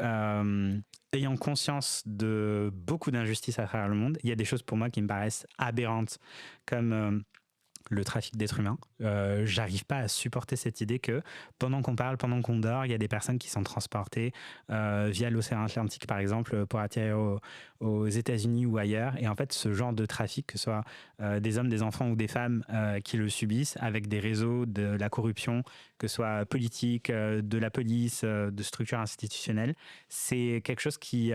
ayant conscience de beaucoup d'injustices à travers le monde, il y a des choses pour moi qui me paraissent aberrantes comme le trafic d'êtres humains. J'arrive pas à supporter cette idée que pendant qu'on parle, pendant qu'on dort, il y a des personnes qui sont transportées via l'océan Atlantique, par exemple, pour atterrir aux États-Unis ou ailleurs. Et en fait, ce genre de trafic, que ce soit des hommes, des enfants ou des femmes qui le subissent, avec des réseaux, de la corruption, que ce soit politique, de la police, de structures institutionnelles, c'est quelque chose qui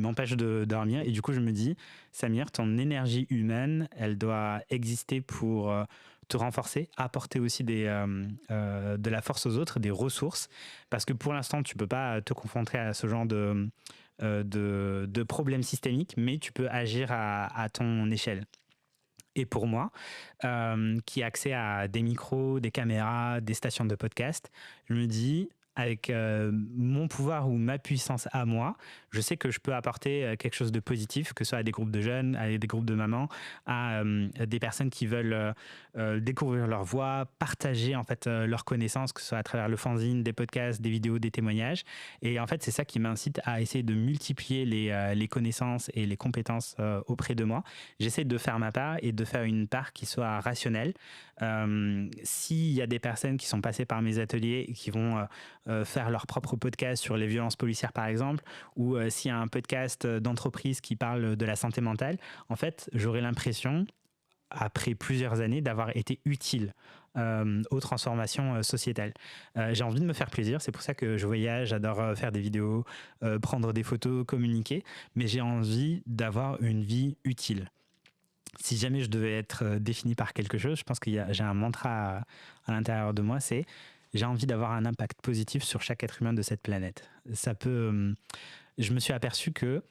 m'empêche de dormir. Et du coup, je me dis, Samir, ton énergie humaine, elle doit exister pour te renforcer, apporter aussi de la force aux autres, des ressources. Parce que pour l'instant, tu peux pas te confronter à ce genre de problèmes systémiques, mais tu peux agir à ton échelle. Et pour moi, qui ai accès à des micros, des caméras, des stations de podcast, je me dis, avec mon pouvoir ou ma puissance à moi, je sais que je peux apporter quelque chose de positif, que ce soit à des groupes de jeunes, à des groupes de mamans, à des personnes qui veulent découvrir leur voix, partager en fait leurs connaissances, que ce soit à travers le fanzine, des podcasts, des vidéos, des témoignages. Et en fait, c'est ça qui m'incite à essayer de multiplier les connaissances et les compétences auprès de moi. J'essaie de faire ma part et de faire une part qui soit rationnelle. S'il y a des personnes qui sont passées par mes ateliers et qui vont faire leur propre podcast sur les violences policières, par exemple, ou s'il y a un podcast d'entreprise qui parle de la santé mentale, en fait, j'aurai l'impression, après plusieurs années, d'avoir été utile aux transformations sociétales. J'ai envie de me faire plaisir, c'est pour ça que je voyage, j'adore faire des vidéos, prendre des photos, communiquer, mais j'ai envie d'avoir une vie utile. Si jamais je devais être défini par quelque chose, je pense que j'ai un mantra à l'intérieur de moi, c'est j'ai envie d'avoir un impact positif sur chaque être humain de cette planète. Ça peut. Je me suis aperçu que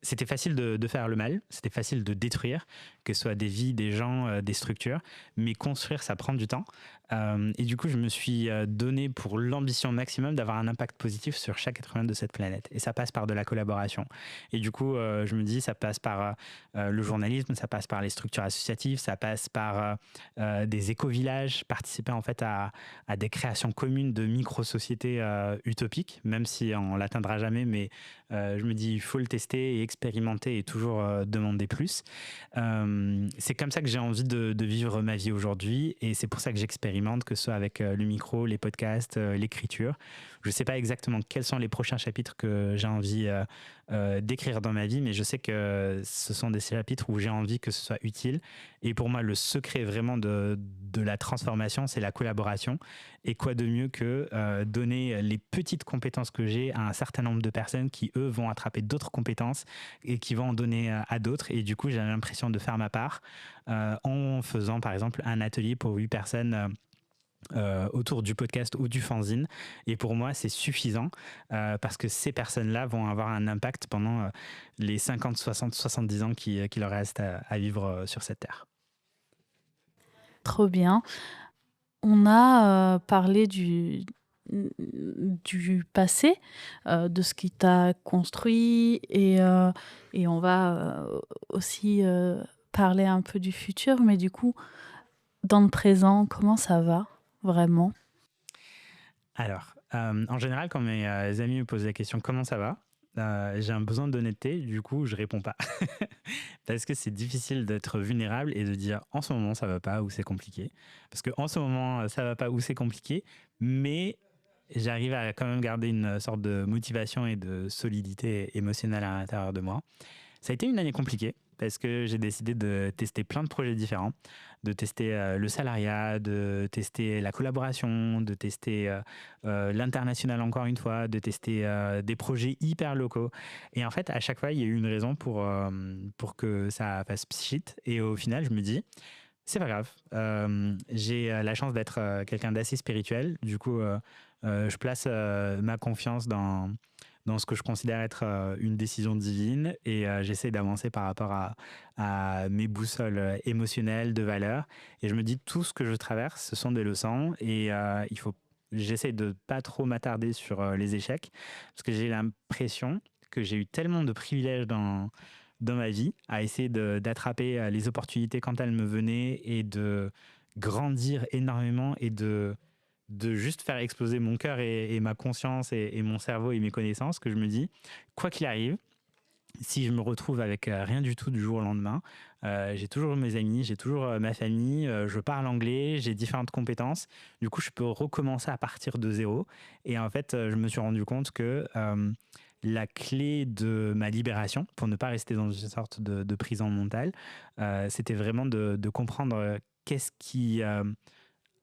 c'était facile de faire le mal, c'était facile de détruire, que ce soit des vies, des gens, des structures, mais construire, ça prend du temps. Et du coup, je me suis donné pour l'ambition maximum d'avoir un impact positif sur chaque être humain de cette planète. Et ça passe par de la collaboration. Et du coup, je me dis, ça passe par le journalisme, ça passe par les structures associatives, ça passe par des éco-villages, participer en fait à des créations communes de micro-sociétés utopiques, même si on ne l'atteindra jamais, mais je me dis, il faut le tester et expérimenter et toujours demander plus. C'est comme ça que j'ai envie de vivre ma vie aujourd'hui et c'est pour ça que j'expérimente, que ce soit avec le micro, les podcasts, l'écriture. Je ne sais pas exactement quels sont les prochains chapitres que j'ai envie d'écrire dans ma vie, mais je sais que ce sont des chapitres où j'ai envie que ce soit utile. Et pour moi, le secret vraiment de la transformation, c'est la collaboration. Et quoi de mieux que donner les petites compétences que j'ai à un certain nombre de personnes qui, eux, vont attraper d'autres compétences et qui vont en donner à d'autres. Et du coup, j'ai l'impression de faire ma part en faisant, par exemple, un atelier pour 8 personnes autour du podcast ou du fanzine. Et pour moi, c'est suffisant parce que ces personnes-là vont avoir un impact pendant les 50, 60, 70 ans qui leur restent à vivre sur cette terre. trop bien. On a parlé du passé, de ce qui t'a construit et on va aussi parler un peu du futur. Mais du coup, dans le présent, comment ça va vraiment? Alors, en général, quand mes amis me posent la question comment ça va, j'ai un besoin d'honnêteté, du coup, je réponds pas. Parce que c'est difficile d'être vulnérable et de dire en ce moment ça va pas ou c'est compliqué. Parce que en ce moment ça va pas ou c'est compliqué, mais j'arrive à quand même garder une sorte de motivation et de solidité émotionnelle à l'intérieur de moi. Ça a été une année compliquée parce que j'ai décidé de tester plein de projets différents, de tester le salariat, de tester la collaboration, de tester l'international encore une fois, de tester des projets hyper locaux. Et en fait, à chaque fois, il y a eu une raison pour que ça fasse pchit. Et au final, je me dis, c'est pas grave. J'ai la chance d'être quelqu'un d'assez spirituel. Du coup, je place ma confiance dans ce que je considère être une décision divine et j'essaie d'avancer par rapport à mes boussoles émotionnelles, de valeurs. Et je me dis, tout ce que je traverse, ce sont des leçons et j'essaie de pas trop m'attarder sur les échecs parce que j'ai l'impression que j'ai eu tellement de privilèges dans ma vie à essayer d'attraper les opportunités quand elles me venaient et de grandir énormément et de juste faire exploser mon cœur et ma conscience et mon cerveau et mes connaissances que je me dis, quoi qu'il arrive, si je me retrouve avec rien du tout du jour au lendemain, j'ai toujours mes amis, j'ai toujours ma famille, je parle anglais, j'ai différentes compétences. Du coup, je peux recommencer à partir de zéro. Et en fait, je me suis rendu compte que la clé de ma libération, pour ne pas rester dans une sorte de prison mentale, c'était vraiment de comprendre qu'est-ce qui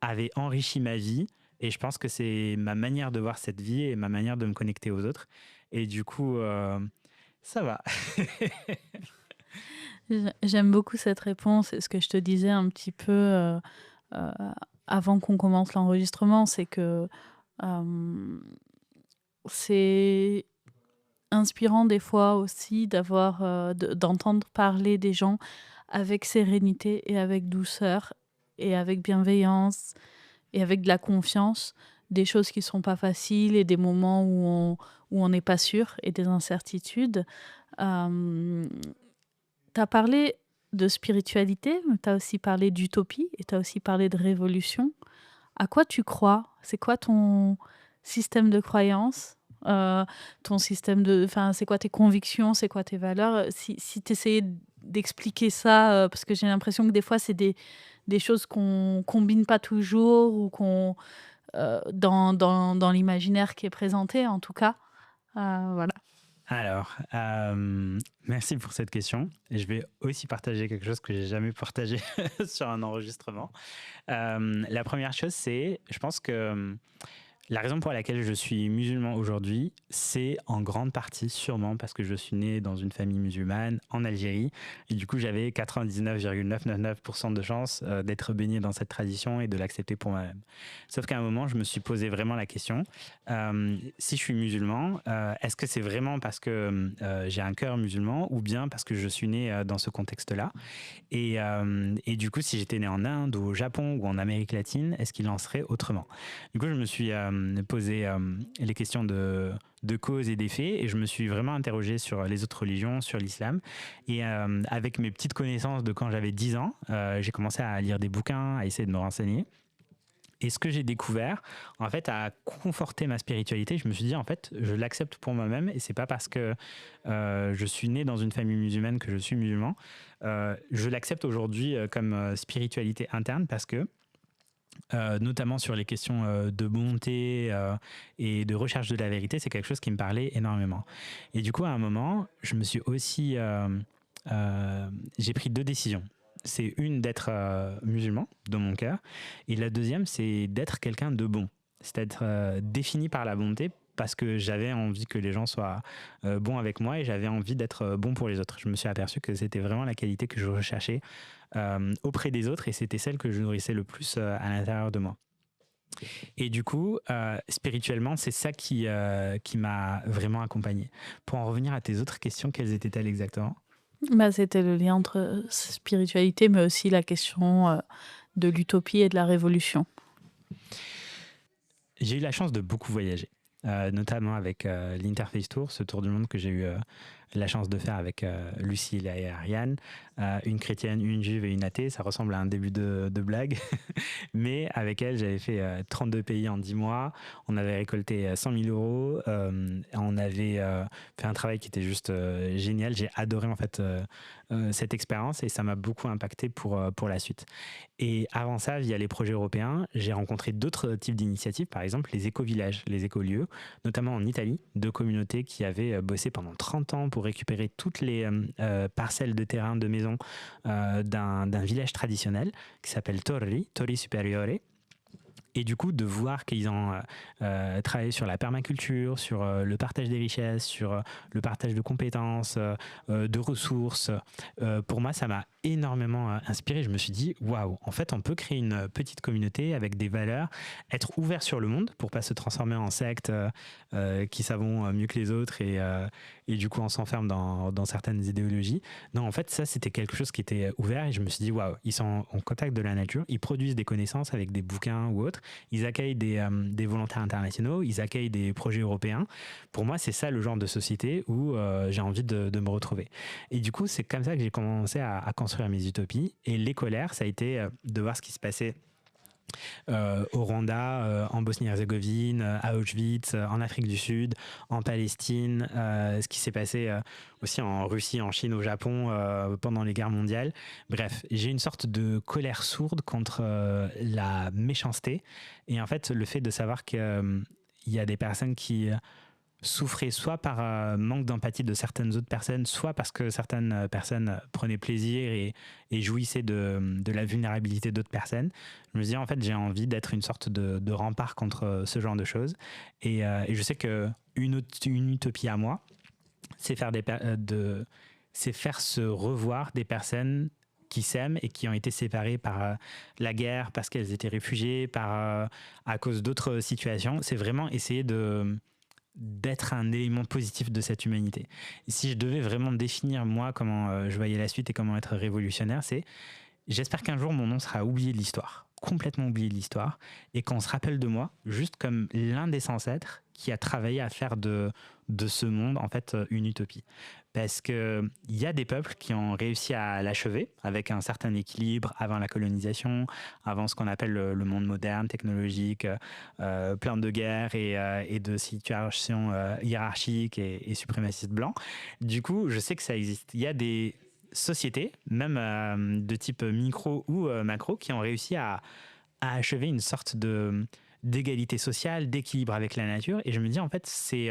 avait enrichi ma vie. Et je pense que c'est ma manière de voir cette vie et ma manière de me connecter aux autres. Et du coup, ça va. J'aime beaucoup cette réponse et ce que je te disais un petit peu euh, avant qu'on commence l'enregistrement, c'est que euh, c'est inspirant des fois aussi d'entendre parler des gens avec sérénité et avec douceur et avec bienveillance et avec de la confiance, des choses qui sont pas faciles et des moments où on n'est pas sûr et des incertitudes. Euh, Tu as parlé de spiritualité, mais tu as aussi parlé d'utopie et tu as aussi parlé de révolution. À quoi tu crois? C'est quoi ton système de croyance? Ton système de... Enfin, c'est quoi tes convictions? C'est quoi tes valeurs? Si tu essayais d'expliquer ça, parce que j'ai l'impression que des fois, c'est des choses qu'on combine pas toujours ou dans l'imaginaire qui est présenté, en tout cas. Voilà. Alors, merci pour cette question. Et je vais aussi partager quelque chose que j'ai jamais partagé sur un enregistrement. La première chose, c'est, je pense que la raison pour laquelle je suis musulman aujourd'hui, c'est en grande partie sûrement parce que je suis né dans une famille musulmane en Algérie. Et du coup, j'avais 99,999% de chances d'être baigné dans cette tradition et de l'accepter pour moi-même. Sauf qu'à un moment, je me suis posé vraiment la question, si je suis musulman, est-ce que c'est vraiment parce que j'ai un cœur musulman ou bien parce que je suis né dans ce contexte-là? Et du coup, si j'étais né en Inde ou au Japon ou en Amérique latine, est-ce qu'il en serait autrement? Du coup, je me suis posé les questions de cause et d'effet et je me suis vraiment interrogé sur les autres religions, sur l'islam. Et avec mes petites connaissances de quand j'avais 10 ans, j'ai commencé à lire des bouquins, à essayer de me renseigner. Et ce que j'ai découvert, en fait, a conforté ma spiritualité. Je me suis dit, en fait, je l'accepte pour moi-même et c'est pas parce que je suis né dans une famille musulmane que je suis musulman. Je l'accepte aujourd'hui comme spiritualité interne parce que notamment sur les questions de bonté et de recherche de la vérité, c'est quelque chose qui me parlait énormément. Et du coup, à un moment, je me suis aussi... j'ai pris deux décisions. C'est une d'être musulman dans mon cœur, et la deuxième, c'est d'être quelqu'un de bon. C'est-à-dire défini par la bonté parce que j'avais envie que les gens soient bons avec moi et j'avais envie d'être bon pour les autres. Je me suis aperçu que c'était vraiment la qualité que je recherchais auprès des autres et c'était celle que je nourrissais le plus à l'intérieur de moi. Et du coup, spirituellement, c'est ça qui m'a vraiment accompagné. Pour en revenir à tes autres questions, quelles étaient-elles exactement? Bah, c'était le lien entre spiritualité, mais aussi la question de l'utopie et de la révolution? J'ai eu la chance de beaucoup voyager, notamment avec l'Interface Tour, ce tour du monde que j'ai eu la chance de faire avec Lucille et Ariane, une chrétienne, une juive et une athée. Ça ressemble à un début de blague. Mais avec elle, j'avais fait 32 pays en 10 mois. On avait récolté 100 000 euros. On avait fait un travail qui était juste génial. J'ai adoré en fait cette expérience et ça m'a beaucoup impacté pour la suite. Et avant ça, via les projets européens, j'ai rencontré d'autres types d'initiatives, par exemple les éco-villages, les écolieux, notamment en Italie, deux communautés qui avaient bossé pendant 30 ans pour récupérer toutes les parcelles de terrain, de maisons d'un village traditionnel qui s'appelle Torri Superiore. Et du coup, de voir qu'ils ont travaillé sur la permaculture, sur le partage des richesses, sur le partage de compétences, de ressources, pour moi, ça m'a énormément inspiré. Je me suis dit, waouh, en fait, on peut créer une petite communauté avec des valeurs, être ouvert sur le monde pour pas se transformer en secte qui savons mieux que les autres et du coup, on s'enferme dans certaines idéologies. Non, en fait, ça, c'était quelque chose qui était ouvert et je me suis dit, waouh, ils sont en contact de la nature, ils produisent des connaissances avec des bouquins ou autres. Ils accueillent des volontaires internationaux, ils accueillent des projets européens. Pour moi, c'est ça le genre de société où j'ai envie de me retrouver. Et du coup, c'est comme ça que j'ai commencé à construire mes utopies. Et l'écolaire, ça a été de voir ce qui se passait au Rwanda, en Bosnie-Herzégovine, à Auschwitz, en Afrique du Sud, en Palestine, ce qui s'est passé aussi en Russie, en Chine, au Japon pendant les guerres mondiales. Bref, j'ai une sorte de colère sourde contre la méchanceté et en fait le fait de savoir qu'il y a des personnes qui souffraient soit par manque d'empathie de certaines autres personnes, soit parce que certaines personnes prenaient plaisir et jouissaient de la vulnérabilité d'autres personnes. Je me dis en fait j'ai envie d'être une sorte de rempart contre ce genre de choses et je sais que une utopie à moi, c'est c'est faire se revoir des personnes qui s'aiment et qui ont été séparées par la guerre, parce qu'elles étaient réfugiées, à cause d'autres situations. C'est vraiment essayer d'être un élément positif de cette humanité. Et si je devais vraiment définir moi comment je voyais la suite et comment être révolutionnaire, c'est j'espère qu'un jour mon nom sera oublié de l'histoire, complètement oublié de l'histoire, et qu'on se rappelle de moi juste comme l'un des ancêtres qui a travaillé à faire de ce monde en fait une utopie. Parce qu'il y a des peuples qui ont réussi à l'achever avec un certain équilibre avant la colonisation, avant ce qu'on appelle le monde moderne, technologique, plein de guerres et de situations hiérarchiques et suprémacistes blancs. Du coup, je sais que ça existe. Il y a des sociétés, même de type micro ou macro, qui ont réussi à achever une sorte d'égalité sociale, d'équilibre avec la nature. Et je me dis, en fait, c'est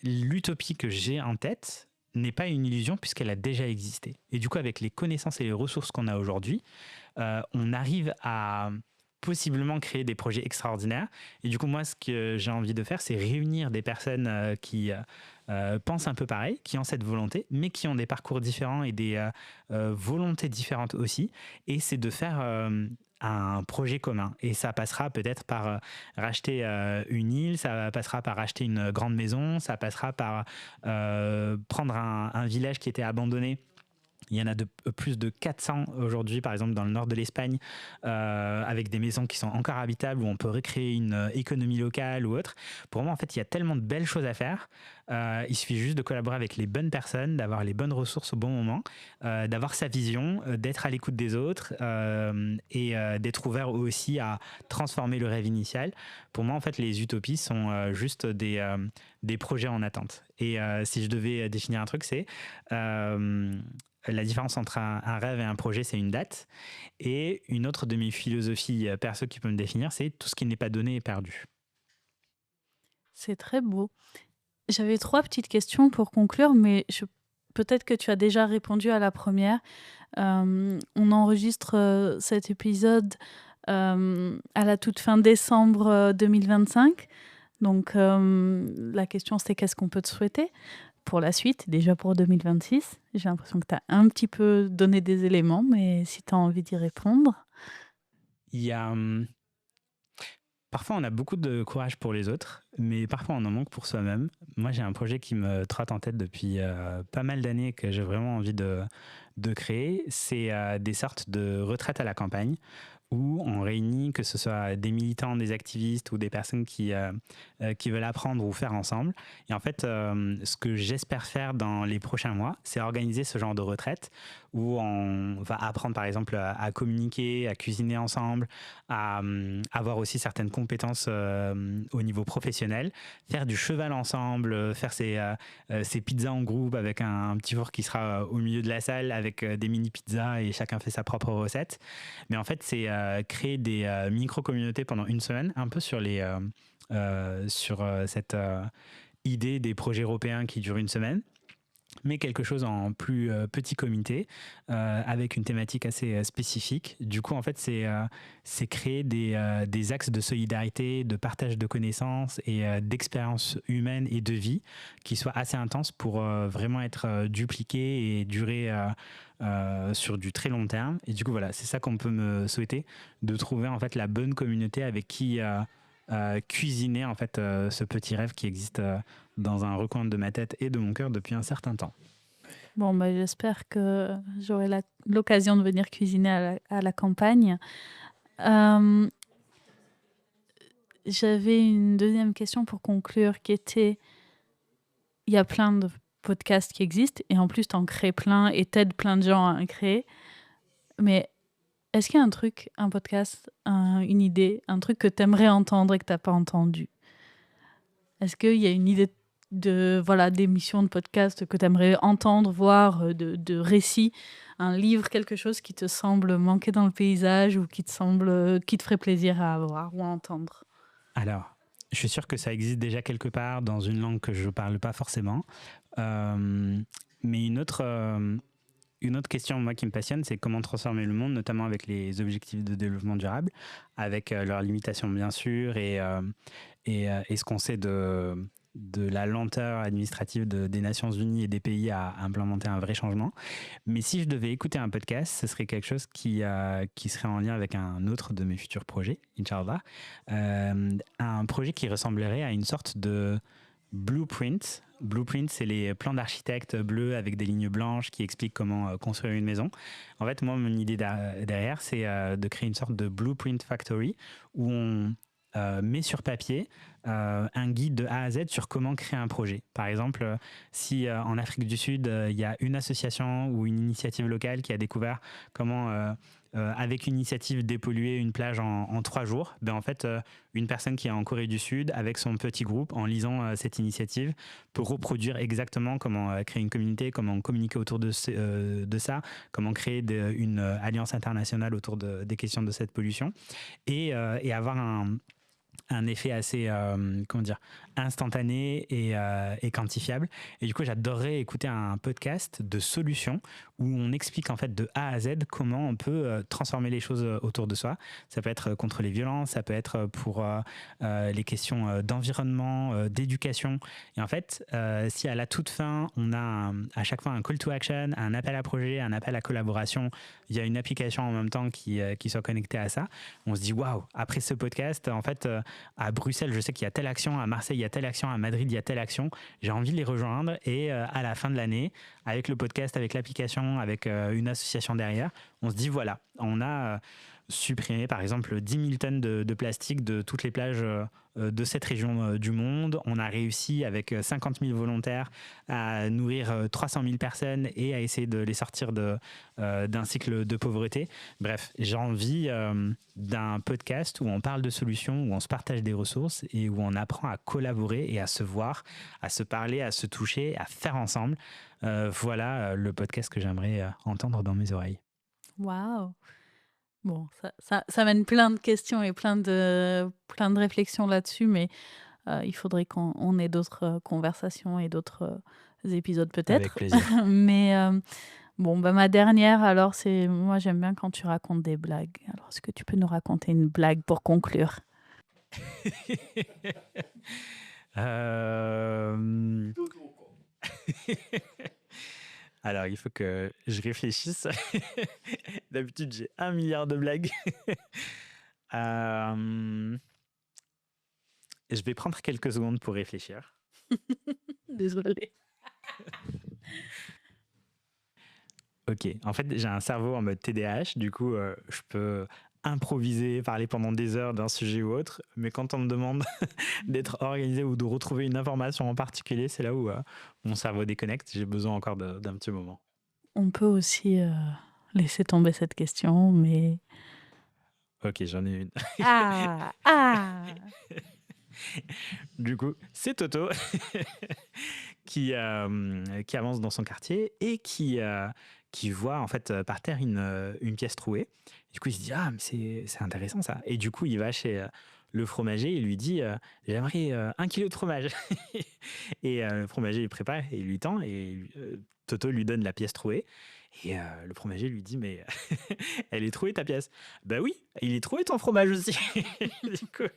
l'utopie que j'ai en tête n'est pas une illusion puisqu'elle a déjà existé. Et du coup, avec les connaissances et les ressources qu'on a aujourd'hui, on arrive à possiblement créer des projets extraordinaires. Et du coup, moi, ce que j'ai envie de faire, c'est réunir des personnes qui pensent un peu pareil, qui ont cette volonté, mais qui ont des parcours différents et des volontés différentes aussi. Et c'est de faire un projet commun. Et ça passera peut-être par racheter une île, ça passera par racheter une grande maison, ça passera par prendre un village qui était abandonné. Il y en a plus de 400 aujourd'hui, par exemple dans le nord de l'Espagne, avec des maisons qui sont encore habitables, où on peut recréer une économie locale ou autre. Pour moi, en fait, il y a tellement de belles choses à faire. Il suffit juste de collaborer avec les bonnes personnes, d'avoir les bonnes ressources au bon moment, d'avoir sa vision, d'être à l'écoute des autres et d'être ouvert aussi à transformer le rêve initial. Pour moi, en fait, les utopies sont juste des projets en attente. Et si je devais définir un truc, c'est la différence entre un rêve et un projet, c'est une date. Et une autre de mes philosophies perso qui peut me définir, c'est tout ce qui n'est pas donné est perdu. C'est très beau. J'avais 3 petites questions pour conclure, mais peut-être que tu as déjà répondu à la première. On enregistre cet épisode à la toute fin décembre 2025. Donc, la question, c'est qu'est-ce qu'on peut te souhaiter pour la suite, déjà pour 2026? J'ai l'impression que tu as un petit peu donné des éléments, mais si tu as envie d'y répondre. Il y a, parfois, on a beaucoup de courage pour les autres, mais parfois, on en manque pour soi-même. moi, j'ai un projet qui me trotte en tête depuis pas mal d'années que j'ai vraiment envie de créer. C'est des sortes de retraites à la campagne où on réunit, que ce soit des militants, des activistes ou des personnes qui veulent apprendre ou faire ensemble. Et en fait, ce que j'espère faire dans les prochains mois, c'est organiser ce genre de retraite où on va apprendre par exemple à communiquer, à cuisiner ensemble, à avoir aussi certaines compétences au niveau professionnel, faire du cheval ensemble, faire ses pizzas en groupe avec un petit four qui sera au milieu de la salle avec des mini pizzas et chacun fait sa propre recette. Mais en fait, c'est créer des micro-communautés pendant une semaine, un peu sur cette idée des projets européens qui durent une semaine, mais quelque chose en plus petit comité, avec une thématique assez spécifique. Du coup, en fait, c'est créer des axes de solidarité, de partage de connaissances et d'expériences humaines et de vie qui soient assez intenses pour vraiment être dupliqués et durer sur du très long terme. Et du coup, voilà, c'est ça qu'on peut me souhaiter, de trouver en fait la bonne communauté avec qui cuisiner en fait ce petit rêve qui existe dans un recoin de ma tête et de mon cœur depuis un certain temps. Bon, bah, j'espère que j'aurai l'occasion de venir cuisiner à la campagne. Euh, J'avais une deuxième question pour conclure qui était, il y a plein de podcasts qui existent et en plus tu en crées plein et t'aides plein de gens à en créer. Mais est-ce qu'il y a un truc, un podcast, une idée, un truc que t'aimerais entendre et que t'as pas entendu? Est-ce qu'il y a une idée d'émission, de podcast que t'aimerais entendre, voir, de récit, un livre, quelque chose qui te semble manquer dans le paysage ou qui te ferait plaisir à voir ou à entendre? Alors, je suis sûr que ça existe déjà quelque part dans une langue que je ne parle pas forcément. Mais une autre question, moi, qui me passionne, c'est comment transformer le monde, notamment avec les objectifs de développement durable, avec leurs limitations, bien sûr, et ce qu'on sait de la lenteur administrative des Nations Unies et des pays à implémenter un vrai changement. Mais si je devais écouter un podcast, ce serait quelque chose qui serait en lien avec un autre de mes futurs projets, Inch'Allah. Un projet qui ressemblerait à une sorte de blueprint. Blueprint, c'est les plans d'architecte bleus avec des lignes blanches qui expliquent comment construire une maison. En fait, moi, mon idée derrière, c'est de créer une sorte de blueprint factory où on met sur papier un guide de A à Z sur comment créer un projet. Par exemple, si en Afrique du Sud, il y a une association ou une initiative locale qui a découvert comment, avec une initiative, dépolluer une plage en 3 jours, ben en fait, une personne qui est en Corée du Sud, avec son petit groupe, en lisant cette initiative, peut reproduire exactement comment créer une communauté, comment communiquer autour de ça, comment créer une alliance internationale autour des questions de cette pollution, et avoir un effet assez comment dire, instantané et quantifiable. Et du coup, j'adorerais écouter un podcast de solutions où on explique en fait de A à Z comment on peut transformer les choses autour de soi. Ça peut être contre les violences, ça peut être pour les questions d'environnement, d'éducation. Et en fait, si à la toute fin, on a à chaque fois un call to action, un appel à projet, un appel à collaboration, il y a une application en même temps qui soit connectée à ça, on se dit waouh, après ce podcast, en fait, à Bruxelles, je sais qu'il y a telle action, à Marseille, il y a telle action, à Madrid, il y a telle action. J'ai envie de les rejoindre et à la fin de l'année, avec le podcast, avec l'application, avec une association derrière, on se dit voilà, on a supprimé par exemple 10 000 tonnes de plastique de toutes les plages de cette région du monde. On a réussi avec 50 000 volontaires à nourrir 300 000 personnes et à essayer de les sortir d'un cycle de pauvreté. Bref, j'ai envie d'un podcast où on parle de solutions, où on se partage des ressources et où on apprend à collaborer et à se voir, à se parler, à se toucher, à faire ensemble. Voilà le podcast que j'aimerais entendre dans mes oreilles. Waouh! Bon, ça mène plein de questions et plein de réflexions là-dessus, mais il faudrait qu'on ait d'autres conversations et d'autres épisodes Avec peut-être. plaisir. Mais bon, bah, ma dernière, alors, c'est moi, j'aime bien quand tu racontes des blagues. Alors, est-ce que tu peux nous raconter une blague pour conclure? Euh, Alors, il faut que je réfléchisse. D'habitude, j'ai 1 milliard de blagues. Je vais prendre quelques secondes pour réfléchir. Désolée. Ok, en fait, j'ai un cerveau en mode TDAH, du coup, je peux improviser, parler pendant des heures d'un sujet ou autre, mais quand on me demande d'être organisé ou de retrouver une information en particulier, c'est là où mon cerveau déconnecte. J'ai besoin encore d'un petit moment. On peut aussi laisser tomber cette question, mais... Ok, j'en ai une. Ah! Ah! Du coup, c'est Toto qui avance dans son quartier et qui voit en fait par terre une pièce trouée. Du coup, il se dit ah mais c'est intéressant ça. Et du coup, il va chez le fromager et lui dit j'aimerais 1 kilo de fromage. Et le fromager il prépare et il lui tend et Toto lui donne la pièce trouée. Et le fromager lui dit mais elle est trouée ta pièce. Bah oui, il est troué ton fromage aussi. Du coup,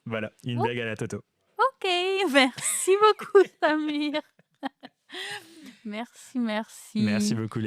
voilà, une Oh, blague à la Toto. ok, merci beaucoup, Samir. Merci, Merci merci. beaucoup les